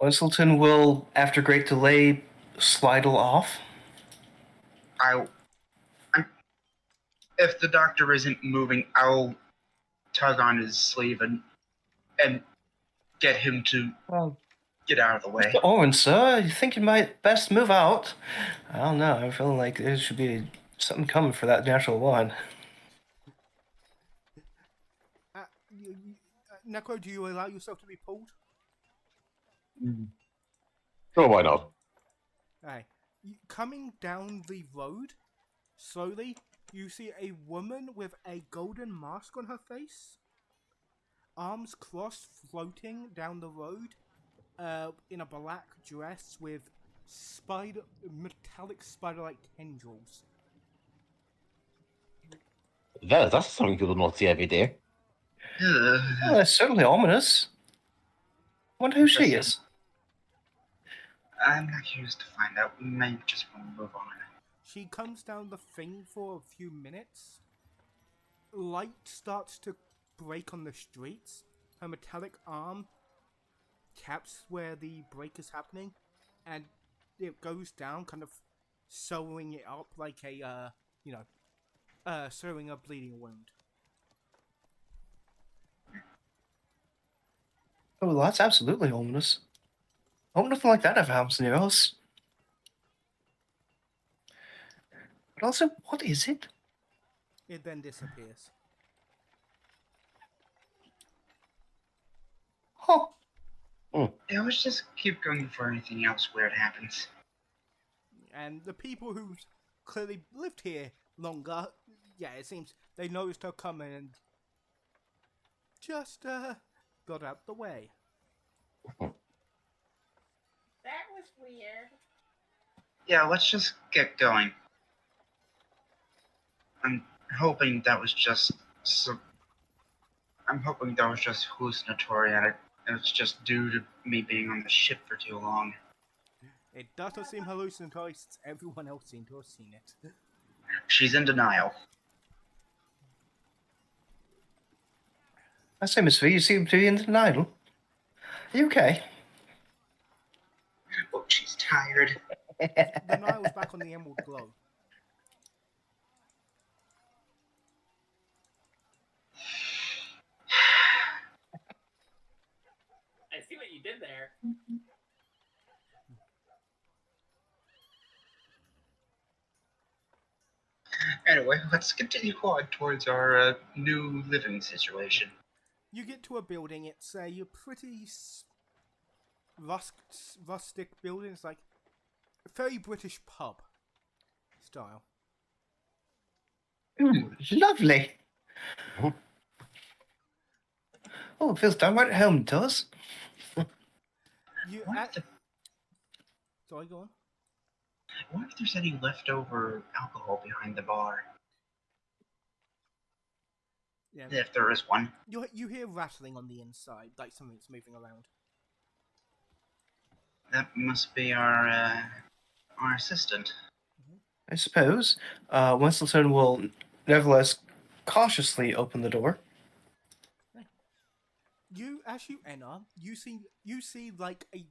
Speaker 4: Wesselton will, after great delay, slidle off.
Speaker 3: If the doctor isn't moving, I'll tug on his sleeve and get him to
Speaker 4: Well,
Speaker 3: get out of the way.
Speaker 4: Owen, sir, you think you might best move out? I don't know. I'm feeling like there should be something coming for that natural one.
Speaker 1: Necro, do you allow yourself to be pulled?
Speaker 5: Oh, why not?
Speaker 1: Hey, coming down the road, slowly, you see a woman with a golden mask on her face, arms crossed, floating down the road, in a black dress with metallic spider-like tendrils.
Speaker 5: That's something you do not see every day.
Speaker 4: Oh, that's certainly ominous. Wonder who she is.
Speaker 3: I'm not curious to find out. We may just want to move on.
Speaker 1: She comes down the thing for a few minutes. Light starts to break on the streets. Her metallic arm taps where the break is happening, and it goes down, kind of sewing it up like a, sewing a bleeding wound.
Speaker 4: Oh, well, that's absolutely ominous. Hope nothing like that ever happens near us. But also, what is it?
Speaker 1: It then disappears.
Speaker 4: Huh.
Speaker 3: Yeah, let's just keep going before anything else weird happens.
Speaker 1: And the people who clearly lived here longer, yeah, it seems they noticed her coming and just got out the way.
Speaker 2: That was weird.
Speaker 3: Yeah, let's just get going. I'm hoping that was just I'm hoping that was just hallucinatory and it's just due to me being on the ship for too long.
Speaker 1: It doesn't seem hallucinatory since everyone else seemed to have seen it.
Speaker 3: She's in denial.
Speaker 4: I say, Miss V, you seem to be in denial. Are you okay?
Speaker 3: Oh, she's tired.
Speaker 1: The Nile was back on the Emerald Glow.
Speaker 2: I see what you did there.
Speaker 3: Anyway, let's continue on towards our new living situation.
Speaker 1: You get to a building, it's a pretty rustic building. It's like a very British pub style.
Speaker 4: Ooh, lovely. Oh, it feels downright at home, it does.
Speaker 1: You
Speaker 3: What if,
Speaker 1: Sorry, go on.
Speaker 3: what if there's any leftover alcohol behind the bar?
Speaker 1: Yeah.
Speaker 3: If there is one.
Speaker 1: You hear rattling on the inside, like something's moving around.
Speaker 3: That must be our assistant.
Speaker 4: I suppose. Winston will nevertheless cautiously open the door.
Speaker 1: As you enter, you see like a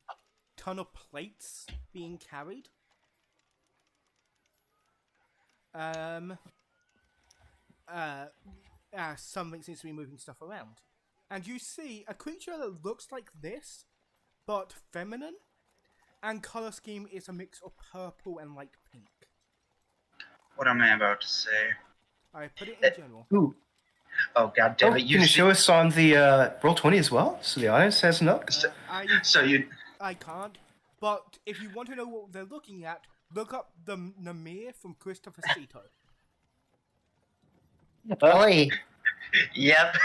Speaker 1: ton of plates being carried. Something seems to be moving stuff around. And you see a creature that looks like this, but feminine, and color scheme is a mix of purple and light pink.
Speaker 3: What am I about to say?
Speaker 1: I put it in general.
Speaker 4: Ooh.
Speaker 3: Oh, god damn it!
Speaker 4: Can you show us on the Roll20 as well, so the audience has enough?
Speaker 1: I can't. But if you want to know what they're looking at, look up the Namir from Christopher Cito.
Speaker 4: Oi.
Speaker 3: Yep,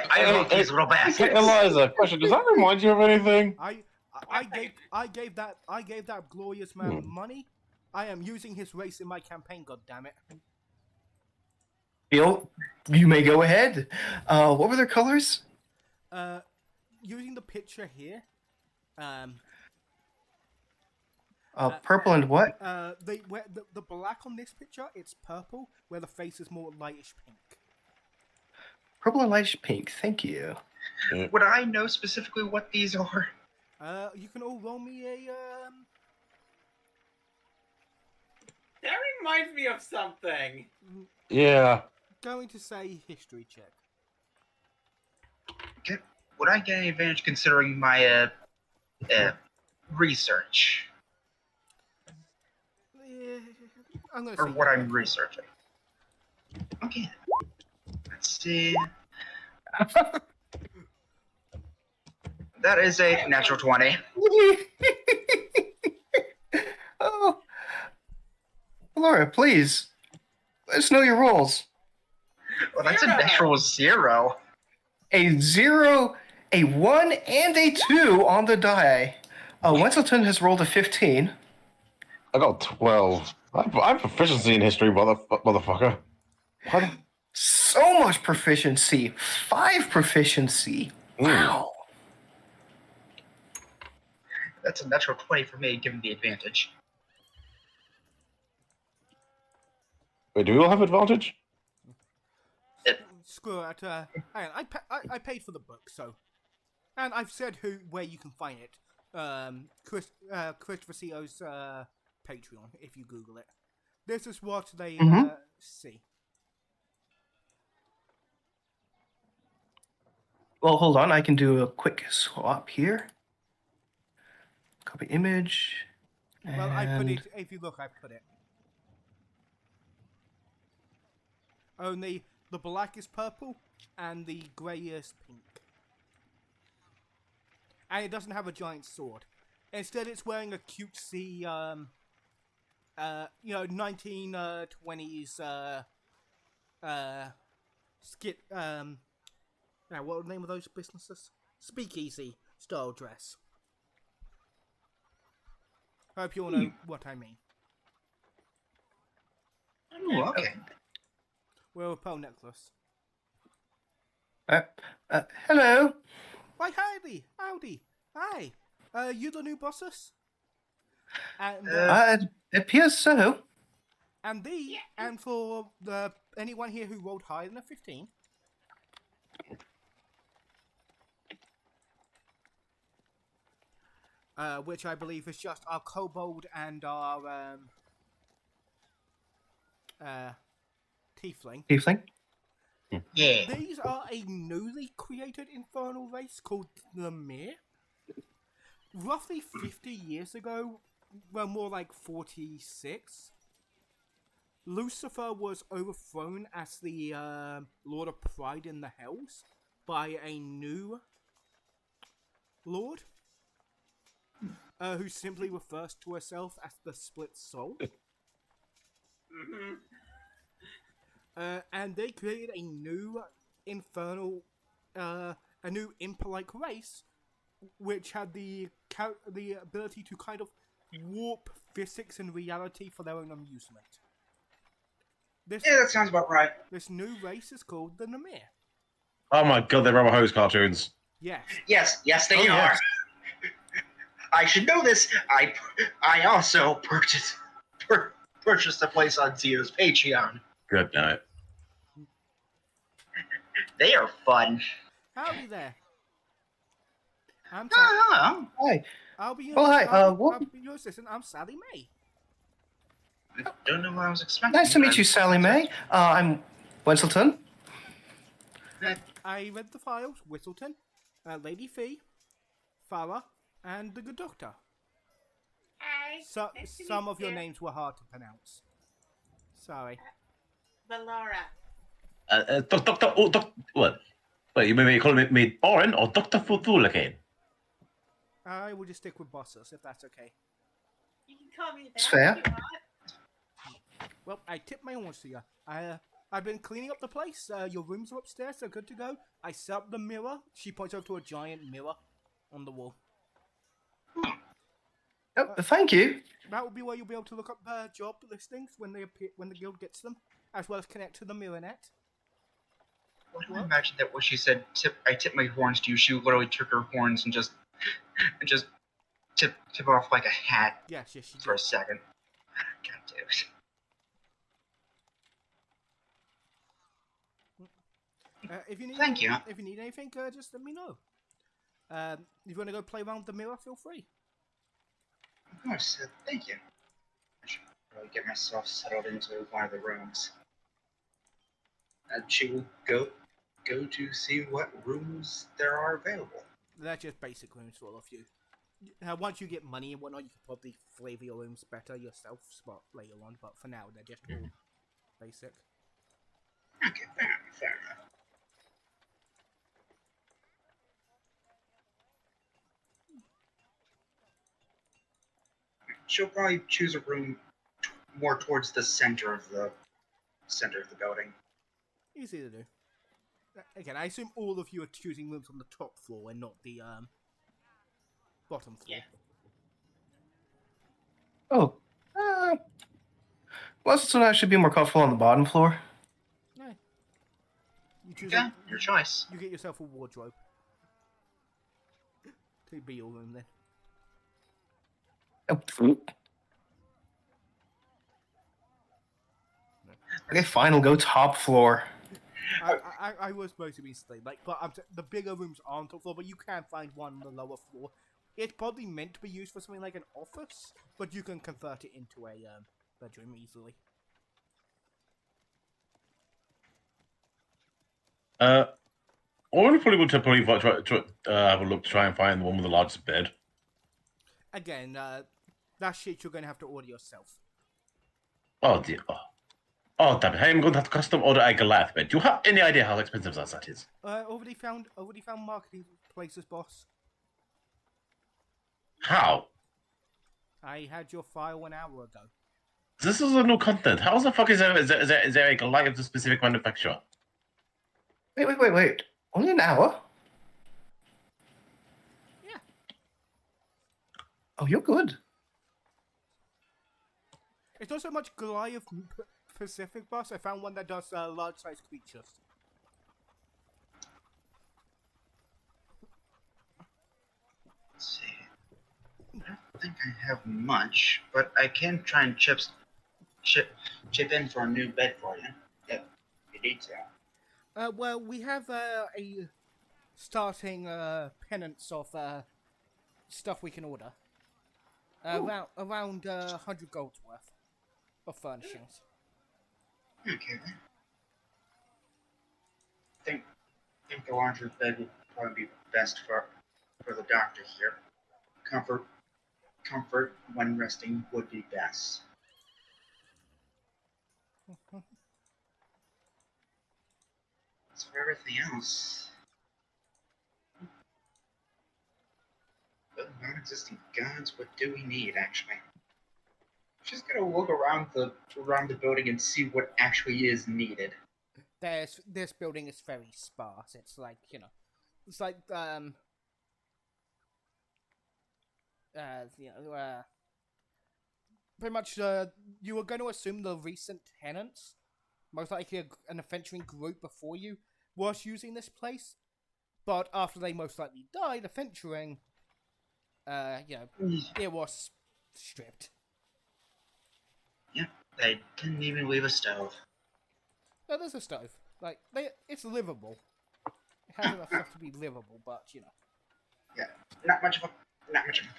Speaker 3: I love these little bastards.
Speaker 7: Eliza, question: does that remind you of anything?
Speaker 1: I gave that glorious man money. I am using his race in my campaign. God damn it!
Speaker 4: You may go ahead. What were their colors?
Speaker 1: Using the picture here.
Speaker 4: Purple and what?
Speaker 1: The black on this picture, it's purple, where the face is more lightish pink.
Speaker 4: Purple and lightish pink. Thank you.
Speaker 3: Would I know specifically what these are?
Speaker 1: You can all roll me a
Speaker 2: That reminds me of something.
Speaker 7: Yeah.
Speaker 1: Going to say history check.
Speaker 3: Would I get any advantage considering my research
Speaker 1: I'm gonna
Speaker 3: or
Speaker 1: say
Speaker 3: what
Speaker 1: yeah.
Speaker 3: I'm researching? Okay. Let's see. That is a natural 20.
Speaker 4: Oh, Laura, please let us know your rolls.
Speaker 3: Well, that's a natural 0.
Speaker 4: A 0, a 1, and a 2 on the die. Wenselton has rolled a 15.
Speaker 7: I got 12. I have proficiency in history, motherfucker. What?
Speaker 4: So much proficiency. 5 proficiency. Wow.
Speaker 3: That's a natural 20 for me, given the advantage.
Speaker 7: Wait, do we all have advantage?
Speaker 1: Screw it. Hang on, I paid for the book, so, and I've said where you can find it. Christopher Cito's Patreon, if you Google it. This is what they see.
Speaker 4: Well, hold on. I can do a quick swap here. Copy image.
Speaker 1: Well, I put
Speaker 4: and-
Speaker 1: it. If you look, I put it. Only the black is purple and the grey is pink. And it doesn't have a giant sword. Instead, it's wearing a cutesy 1920s skit now what are the name of those businesses? Speakeasy style dress. Hope you all know what I mean.
Speaker 3: Ooh, okay.
Speaker 1: We're a pearl necklace.
Speaker 4: Hello.
Speaker 1: Why, howdy, hi. You the new bosses? And
Speaker 4: It appears so.
Speaker 1: and for anyone here who rolled higher than a 15. Which I believe is just our kobold and our tiefling.
Speaker 4: Tiefling.
Speaker 3: Yeah.
Speaker 1: These are a newly created infernal race called the Mere. Roughly 50 years ago, well, more like 46, Lucifer was overthrown as the Lord of Pride in the Hells by a new Lord, who simply refers to herself as the Split Soul.
Speaker 2: Mhm.
Speaker 1: And they created a new infernal, a new impolite race, which had the ability to kind of warp physics and reality for their own amusement.
Speaker 3: Yeah, that sounds about right.
Speaker 1: This new race is called the Namir.
Speaker 5: Oh my god, they're Rubber Hose cartoons.
Speaker 1: Yes.
Speaker 3: Yes, they
Speaker 5: Oh,
Speaker 3: are.
Speaker 5: yes.
Speaker 3: I should know this. I also purchased a place on Zio's Patreon.
Speaker 5: Good night.
Speaker 3: They are fun.
Speaker 1: Howdy there. I'm
Speaker 3: Hello.
Speaker 4: Hi.
Speaker 1: I'll be your,
Speaker 4: Oh, hi,
Speaker 1: I'll be your assistant. I'm Sally Mae.
Speaker 3: I don't know what I was expecting.
Speaker 4: Nice to meet you, Sally Mae. I'm Wenselton.
Speaker 1: I read the files. Whistleton, Lady Fee, Farah, and the Good Doctor.
Speaker 2: Hi.
Speaker 1: So,
Speaker 2: Nice to
Speaker 1: some
Speaker 2: meet
Speaker 1: of your
Speaker 2: you.
Speaker 1: names were hard to pronounce. Sorry.
Speaker 2: Valora.
Speaker 5: Doctor, what? Wait, you mean calling me Oren or Doctor Futul again?
Speaker 1: I will just stick with bosses if that's okay.
Speaker 2: You can call me that
Speaker 4: It's fair.
Speaker 2: if you want.
Speaker 1: Well, I tip my horns to you. I've been cleaning up the place. Your rooms are upstairs, so good to go. I set up the mirror. She points over to a giant mirror on the wall.
Speaker 4: Oh, thank you.
Speaker 1: That will be where you'll be able to look up job listings when they appear, when the guild gets them, as well as connect to the mirror net.
Speaker 3: What do I imagine that what she said? I tip my horns to you. She literally took her horns and just tip off like a hat
Speaker 1: Yes, she
Speaker 3: for a
Speaker 1: did.
Speaker 3: second. God damn it.
Speaker 1: If you need,
Speaker 3: Thank you.
Speaker 1: If you need anything, just let me know. If you want to go play around with the mirror, feel free.
Speaker 3: Of course, thank you. I should probably get myself settled into one of the rooms. And she will go to see what rooms there are available.
Speaker 1: They're just basic rooms for all of you. Once you get money and whatnot, you can probably flavor your rooms better yourself spot later on. But for now, they're just all basic.
Speaker 3: Okay, fair enough. She'll probably choose a room more towards the center of the building.
Speaker 1: Easy to do. Again, I assume all of you are choosing rooms on the top floor and not the bottom floor.
Speaker 2: Yeah.
Speaker 4: Oh. Wenselton and I should be more comfortable on the bottom floor.
Speaker 1: No. You choose.
Speaker 3: Okay, your choice.
Speaker 1: You get yourself a wardrobe to be your room then.
Speaker 4: Oh. Okay, fine, we'll go top floor.
Speaker 1: I was supposed to be saying but the bigger rooms are on top floor, but you can find one on the lower floor. It's probably meant to be used for something like an office, but you can convert it into a bedroom easily.
Speaker 5: Oren probably would probably try, have a look to try and find the one with the largest bed.
Speaker 1: Again, that shit you're going to have to order yourself.
Speaker 5: Oh dear. Oh damn it! I'm going to have to custom order a Goliath bed. Do you have any idea how expensive that is?
Speaker 1: Already found marketing places, boss.
Speaker 5: How?
Speaker 1: I had your file an hour ago.
Speaker 5: This is a new content. How the fuck is there a Goliath of the specific manufacturer?
Speaker 4: Wait. Only an hour?
Speaker 1: Yeah.
Speaker 4: Oh, you're good.
Speaker 1: It's not so much Goliath Pacific boss. I found one that does large-sized creatures.
Speaker 3: Let's see. I don't think I have much, but I can try and chip in for a new bed for you. If you need to.
Speaker 1: Well, we have a starting penance of stuff we can order. Around 100 gold's worth of furnishings.
Speaker 3: Okay then. Think the larger bed would probably be best for the doctor here. Comfort when resting would be best. As for everything else, non-existing guns. What do we need actually? Just gonna look around the building and see what actually is needed.
Speaker 1: This building is very sparse. It's like, it's like pretty much you were going to assume the recent tenants, most likely an adventuring group before you, was using this place, but after they most likely died adventuring, it was stripped.
Speaker 3: Yep, they didn't even leave a stove.
Speaker 1: No, there's a stove. Like, it's livable. It has enough stuff to be livable, but
Speaker 3: Yeah, not much of a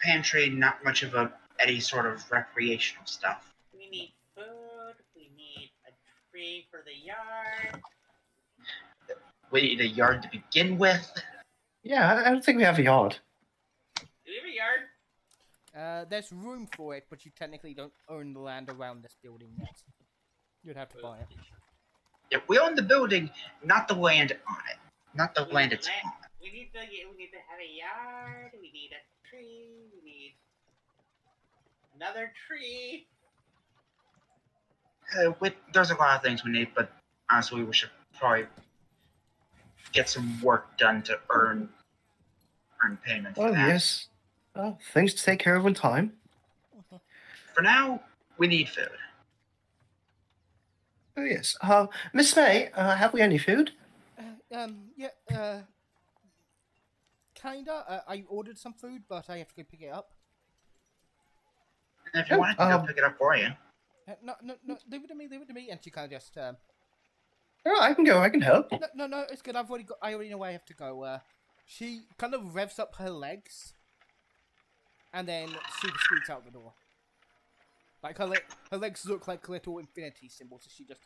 Speaker 3: pantry, not much of any sort of recreational stuff.
Speaker 2: We need food. We need a tree for the yard.
Speaker 3: We need a yard to begin with.
Speaker 4: Yeah, I don't think we have a yard.
Speaker 2: Do we have a yard?
Speaker 1: There's room for it, but you technically don't own the land around this building yet. You'd have to buy it.
Speaker 3: Yeah, we own the building, not the land on it. Not the land it's on.
Speaker 2: We need to have a yard. We need a tree. We need another tree.
Speaker 3: There's a lot of things we need, but honestly, we should probably get some work done to earn payment for
Speaker 4: Oh,
Speaker 3: that.
Speaker 4: yes. Well, things to take care of in time.
Speaker 3: For now, we need food.
Speaker 4: Oh, yes. Miss May, have we any food?
Speaker 1: Kinda. I ordered some food, but I have to go pick it up.
Speaker 3: And if you wanted to go pick it up for you.
Speaker 1: No, leave it to me, and she kind of just,
Speaker 4: Oh, I can go, I can help.
Speaker 1: No, it's good, I already know where I have to go, she kind of revs up her legs, and then super speeds out the door. Like, her legs look like little infinity symbols, so she just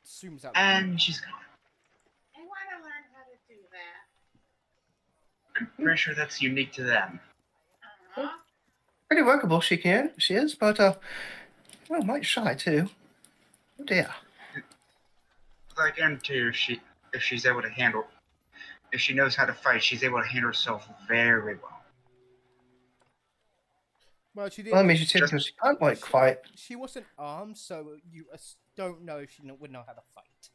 Speaker 1: zooms out the door.
Speaker 3: And she's gone.
Speaker 2: I want to learn how to do that.
Speaker 3: I'm pretty sure that's unique to them.
Speaker 2: Uh-huh.
Speaker 4: Pretty workable, she is, but, well, might shy, too. Oh, dear.
Speaker 3: I guarantee you, if she's able to handle, if she knows how to fight, she's able to handle herself very well.
Speaker 1: Well, she did.
Speaker 4: Well, I mean, she can't, like, quite.
Speaker 1: She wasn't armed, so you don't know if she would know how to fight.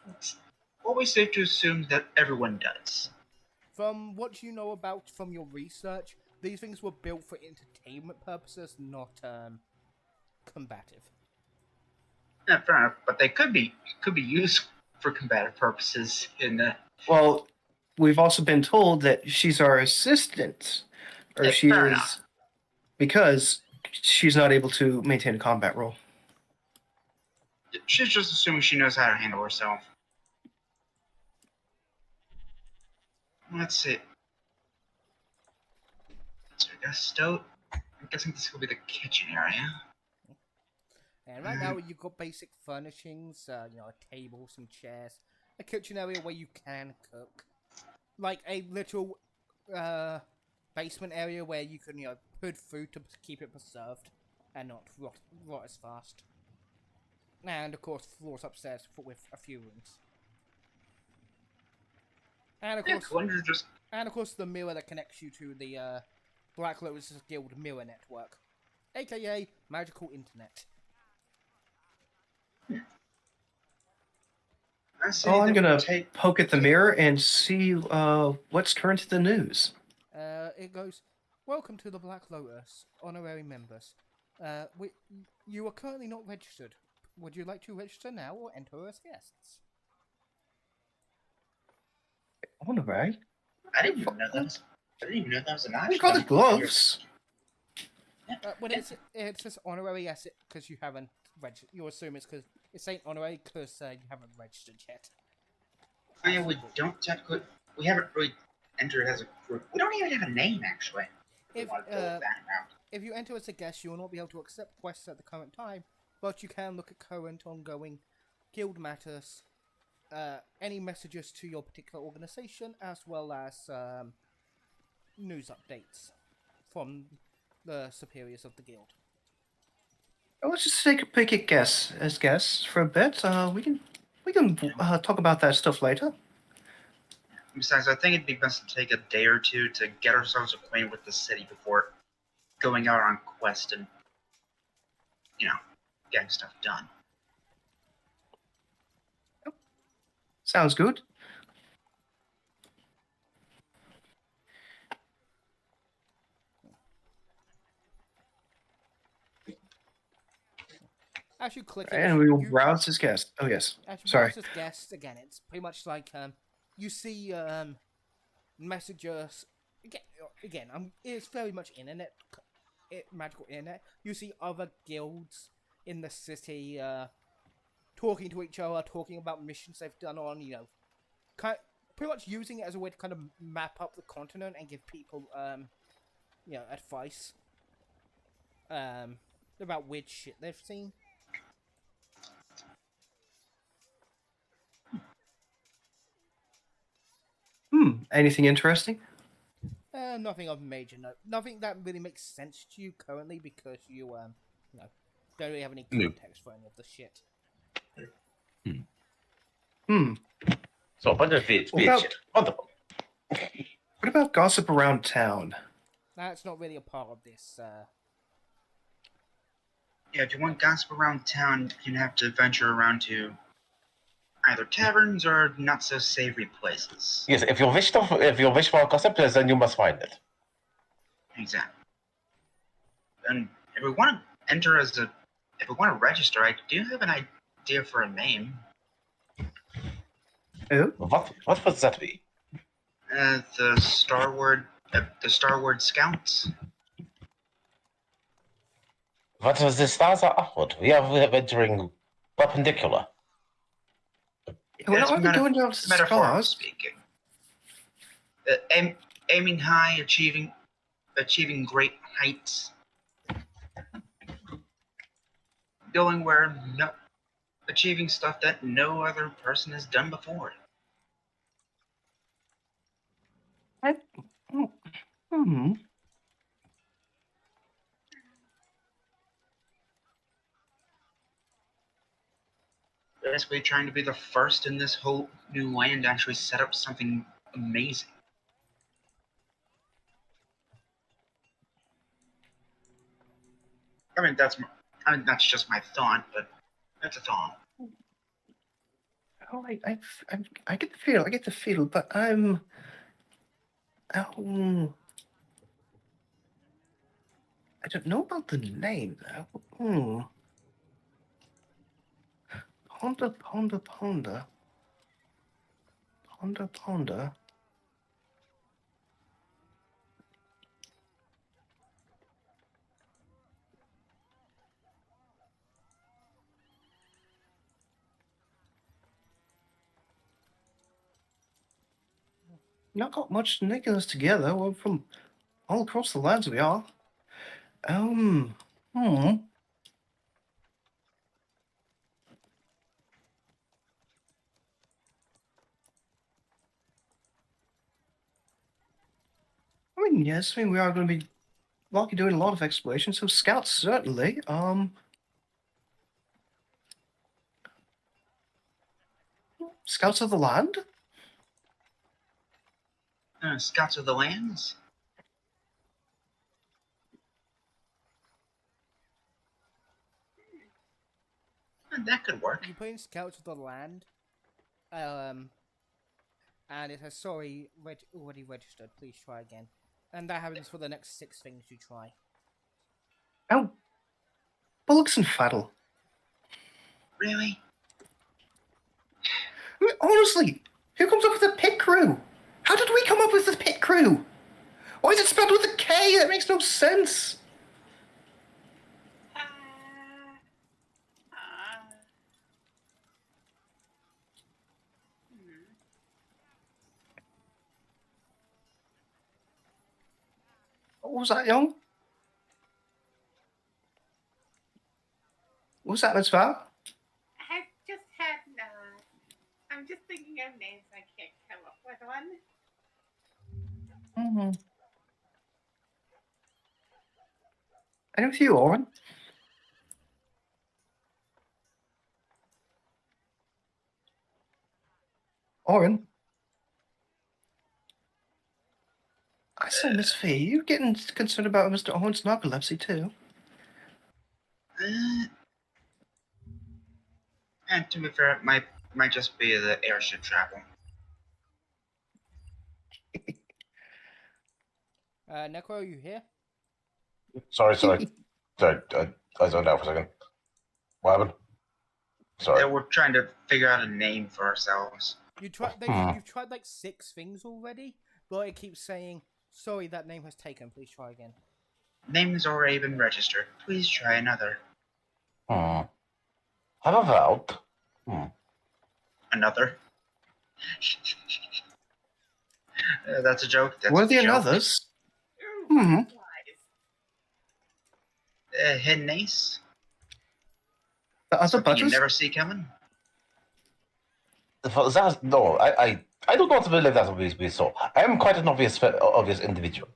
Speaker 3: It's always safe to assume that everyone does.
Speaker 1: From what you know from your research, these things were built for entertainment purposes, not combative.
Speaker 3: Yeah, fair enough, but they could be used for combative purposes in the.
Speaker 4: Well, we've also been told that she's our assistant, or
Speaker 3: Yeah,
Speaker 4: she
Speaker 3: fair
Speaker 4: is,
Speaker 3: enough.
Speaker 4: because she's not able to maintain a combat role.
Speaker 3: She's just assuming she knows how to handle herself. Let's see. So I guess stove. I'm guessing this will be the kitchen area.
Speaker 1: And right now you've got basic furnishings, a table, some chairs, a kitchen area where you can cook, like a little basement area where you can put food to keep it preserved and not rot as fast. And of course, floors upstairs with a few rooms. And of course, the mirror that connects you to the Black Lotus Guild mirror network. aka magical internet.
Speaker 3: I say
Speaker 4: Oh, I'm
Speaker 3: that we
Speaker 4: gonna
Speaker 3: take.
Speaker 4: poke at the mirror and see what's current in the news.
Speaker 1: It goes, welcome to the Black Lotus, honorary members. You are currently not registered. Would you like to register now or enter as guests?
Speaker 4: Honorary?
Speaker 3: I didn't even know that was. I didn't even know that was an option.
Speaker 4: We call it gloves.
Speaker 1: When it says honorary, yes, because you haven't registered. You assume it's because it's ain't honorary because you haven't registered yet.
Speaker 3: I mean, we don't technically. We haven't really entered as a group. We don't even have a name, actually. We
Speaker 1: If
Speaker 3: want to go that route.
Speaker 1: if you enter as a guest, you will not be able to accept quests at the current time, but you can look at current ongoing guild matters, any messages to your particular organization, as well as news updates from the superiors of the guild.
Speaker 4: Let's just take a pick at guests as guests for a bit. We can talk about that stuff later.
Speaker 3: Besides, I think it'd be best to take a day or two to get ourselves acquainted with the city before going out on quest and, getting stuff done.
Speaker 4: Sounds good.
Speaker 1: As you click it,
Speaker 4: And we will
Speaker 1: you-
Speaker 4: browse as guests. Oh yes.
Speaker 1: As you
Speaker 4: Sorry.
Speaker 1: browse as guests, again, it's pretty much like you see messages. Again, it's very much internet, magical internet. You see other guilds in the city talking to each other, talking about missions they've done on, pretty much using it as a way to kind of map up the continent and give people, advice about weird shit they've seen.
Speaker 4: Anything interesting?
Speaker 1: Nothing of major note. Nothing that really makes sense to you currently because you, don't really have any
Speaker 5: No.
Speaker 1: context for any of the shit.
Speaker 5: So, what is it?
Speaker 4: What about-
Speaker 5: Shit. Wonderful.
Speaker 4: What about gossip around town?
Speaker 1: That's not really a part of this,
Speaker 3: Yeah, if you want gossip around town, you'd have to venture around to either taverns or not so savory places.
Speaker 5: Yes, if you wish for gossip, then you must find it.
Speaker 3: Exactly. And if we want to if we want to register, I do have an idea for a name.
Speaker 4: Oh,
Speaker 5: What would that be?
Speaker 3: The Starward Scouts.
Speaker 5: What was the stars are upward? We are venturing perpendicular.
Speaker 4: we're
Speaker 3: It's
Speaker 4: not going down to
Speaker 3: metaphorically
Speaker 4: stars.
Speaker 3: speaking. Aiming high, achieving great heights. Going where achieving stuff that no other person has done before.
Speaker 4: Hmm.
Speaker 3: Basically trying to be the first in this whole new land to actually set up something amazing. I mean, that's just my thought, but that's a thought.
Speaker 4: Oh, I get the feel, but I'm. Oh, I don't know about the name though. Ponder. Not got much linking us together. We're from all across the lands we are. Hmm. I mean, yes, we are going to be likely doing a lot of exploration, so scouts certainly. Scouts of the land?
Speaker 3: Scouts of the Lands? that could work.
Speaker 1: You put in scouts of the land, and it says sorry, already registered. Please try again, and that happens for the next 6 things you try.
Speaker 4: Oh, bullocks and faddle.
Speaker 3: Really?
Speaker 4: I mean, honestly, who comes up with the pit crew? How did we come up with the pit crew? Why is it spelled with a K? That makes no sense.
Speaker 2: Uh, uh, hmm.
Speaker 4: What was that, young? What was that, Miss Val?
Speaker 2: I just had I'm just thinking of names. I can't come up with one.
Speaker 4: Mm-hmm. And with you, Oren? Oren? I saw Miss Fee. You getting concerned about Mr. Owen's narcolepsy, too?
Speaker 3: And to be fair, it might just be the airship travel.
Speaker 1: Necro, are you here?
Speaker 7: Sorry. Sorry, I zoned out for a second. What happened? Sorry.
Speaker 3: We're trying to figure out a name for ourselves.
Speaker 1: You've tried like 6 things already, but it keeps saying sorry, that name has taken. Please try again.
Speaker 3: Name has already been registered. Please try another.
Speaker 7: How about?
Speaker 3: Another. That's a joke. That's
Speaker 4: Were
Speaker 3: a
Speaker 4: there
Speaker 3: joke.
Speaker 4: others?
Speaker 2: Ooh,
Speaker 4: Hmm.
Speaker 2: butterflies.
Speaker 3: Hidden Ace.
Speaker 4: The other
Speaker 3: Something you
Speaker 4: butters?
Speaker 3: never see coming.
Speaker 7: No, I don't want to believe that will be so. I am quite an obvious individual.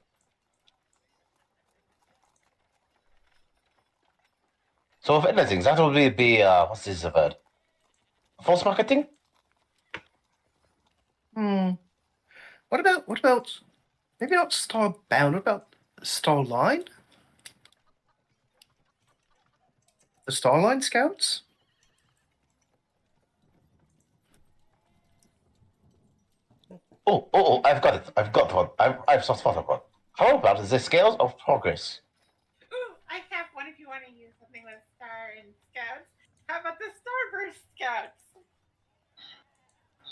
Speaker 7: So if anything, that will be what's this word? False marketing?
Speaker 4: What about maybe not Starbound? What about Starline? The Starline Scouts?
Speaker 7: Oh, I've got it. I've got one. I've just thought of one. How about the scales of progress?
Speaker 2: Ooh, I have one if you want to use something with Star and Scouts. How about the Starburst Scouts?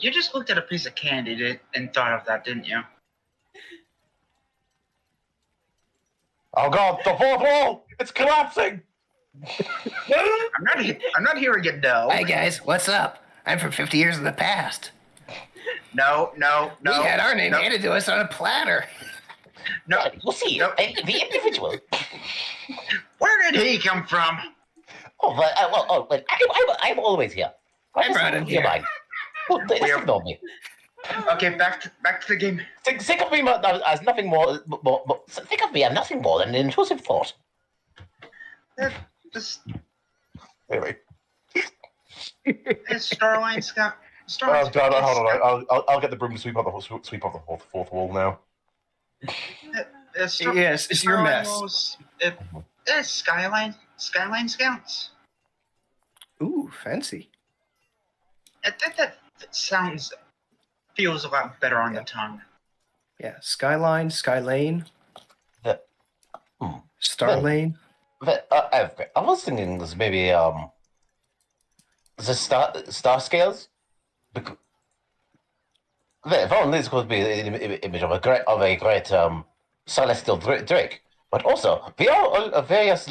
Speaker 3: You just looked at a piece of candy and thought of that, didn't you?
Speaker 7: Oh God, the fourth wall! It's collapsing!
Speaker 3: I'm not hearing it. No.
Speaker 4: Hey guys, what's up? I'm from 50 years in the past.
Speaker 3: No.
Speaker 4: We had our name
Speaker 3: no,
Speaker 4: handed to us on a platter.
Speaker 3: No.
Speaker 7: We'll see.
Speaker 3: No.
Speaker 7: The individual.
Speaker 3: Where did he come from?
Speaker 7: I'm always here.
Speaker 4: I brought him here.
Speaker 7: Just ignore me.
Speaker 3: Okay, back to the game.
Speaker 7: Think of me as nothing more. Think of me as nothing more than an intrusive thought.
Speaker 3: This
Speaker 7: Anyway.
Speaker 3: is Starline Scout.
Speaker 7: Oh God! Hold on. I'll get the broom to sweep up the fourth wall now.
Speaker 4: Yes, it's your mess.
Speaker 3: It's Skyline Scouts.
Speaker 4: Ooh, fancy.
Speaker 3: That feels a lot better on the tongue.
Speaker 4: Yeah, Skyline, Skylane,
Speaker 7: The-
Speaker 4: Starlane.
Speaker 7: I was thinking this maybe the star scales. If only this could be an image of a great celestial drake, but also we are all various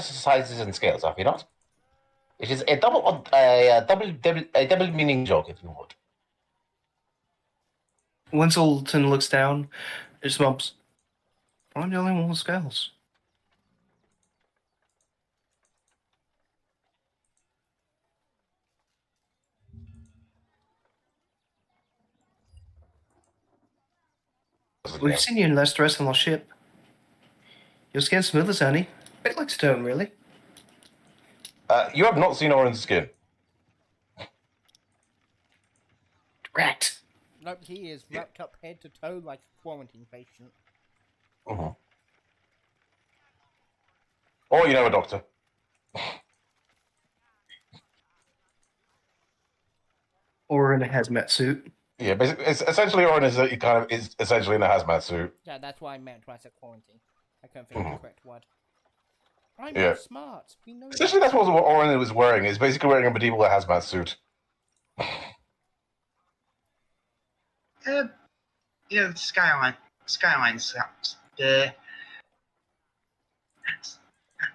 Speaker 7: sizes and scales, are we not? It is a double meaning joke, if you would.
Speaker 4: Winselton looks down. His mumps. I'm the only one with scales. We've seen you in less dress on our ship. Your skin's smooth as honey. Bit like stone, really.
Speaker 7: You have not seen Orange's skin.
Speaker 4: Rat.
Speaker 1: Nope, he is wrapped up head to toe like a quarantine patient.
Speaker 7: Mm-hmm. Or you know a doctor.
Speaker 4: Or in a hazmat suit.
Speaker 7: Yeah, basically, it's essentially Orin is essentially in a hazmat suit.
Speaker 1: Yeah, that's what I meant when I said quarantine. I couldn't think of the correct word. I'm
Speaker 7: Yeah.
Speaker 1: not smart. We know
Speaker 7: Essentially,
Speaker 1: that.
Speaker 7: that's what Orin was wearing. Is basically wearing a medieval hazmat suit.
Speaker 3: Yeah, the skyline sounds. I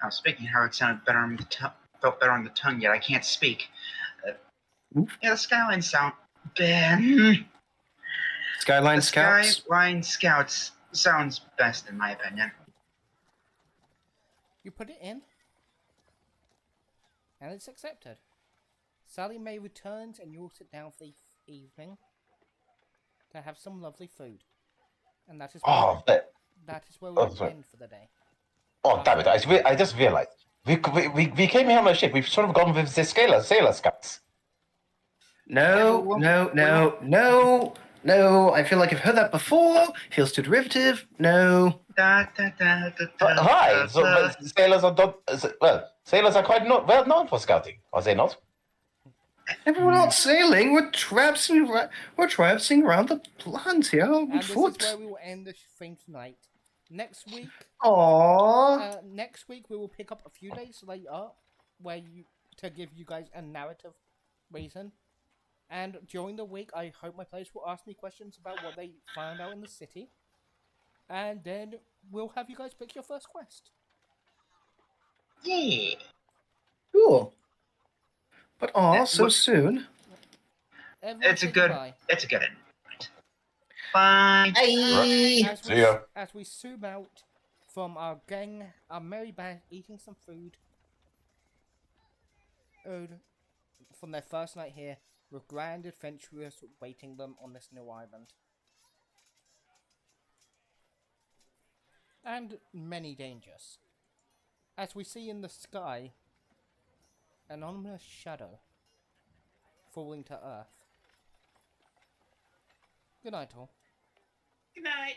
Speaker 3: was speaking how it sounded better on the felt better on the tongue. Yet I can't speak. Yeah, the skyline sound.
Speaker 4: Skyline
Speaker 3: The
Speaker 4: Scouts.
Speaker 3: Skyline Scouts sounds best in my opinion.
Speaker 1: You put it in, and it's accepted. Sally May returns, and you all sit down for the evening to have some lovely food. And that is
Speaker 7: Oh,
Speaker 1: that is where
Speaker 7: Oh,
Speaker 1: we'll
Speaker 7: sorry.
Speaker 1: end for the day.
Speaker 7: oh damn it! I just realized we came here on a ship. We've sort of gone with the Sailor Scouts.
Speaker 4: No, no. I feel like I've heard that before. Feels too derivative. No.
Speaker 7: Right. So but sailors are not. Sailors are quite well known for scouting, are they not?
Speaker 4: We're not sailing. We're traipsing around the plant here on
Speaker 1: And this
Speaker 4: foot.
Speaker 1: is where we will end the thing tonight. Next week,
Speaker 4: Aww.
Speaker 1: next week we will pick up a few days later, to give you guys a narrative reason. And during the week, I hope my players will ask me questions about what they found out in the city. And then we'll have you guys pick your first quest.
Speaker 3: Yeah.
Speaker 4: Cool. But so
Speaker 3: What-
Speaker 4: soon.
Speaker 1: Everyone
Speaker 3: It's a
Speaker 1: say
Speaker 3: good.
Speaker 1: goodbye.
Speaker 3: It's a good end. Bye.
Speaker 7: See ya.
Speaker 1: As we zoom out from our gang, our merry band eating some food from their first night here, with grand adventurers waiting them on this new island. And many dangers. As we see in the sky, an ominous shadow falling to earth. Good night, all.
Speaker 2: Good night.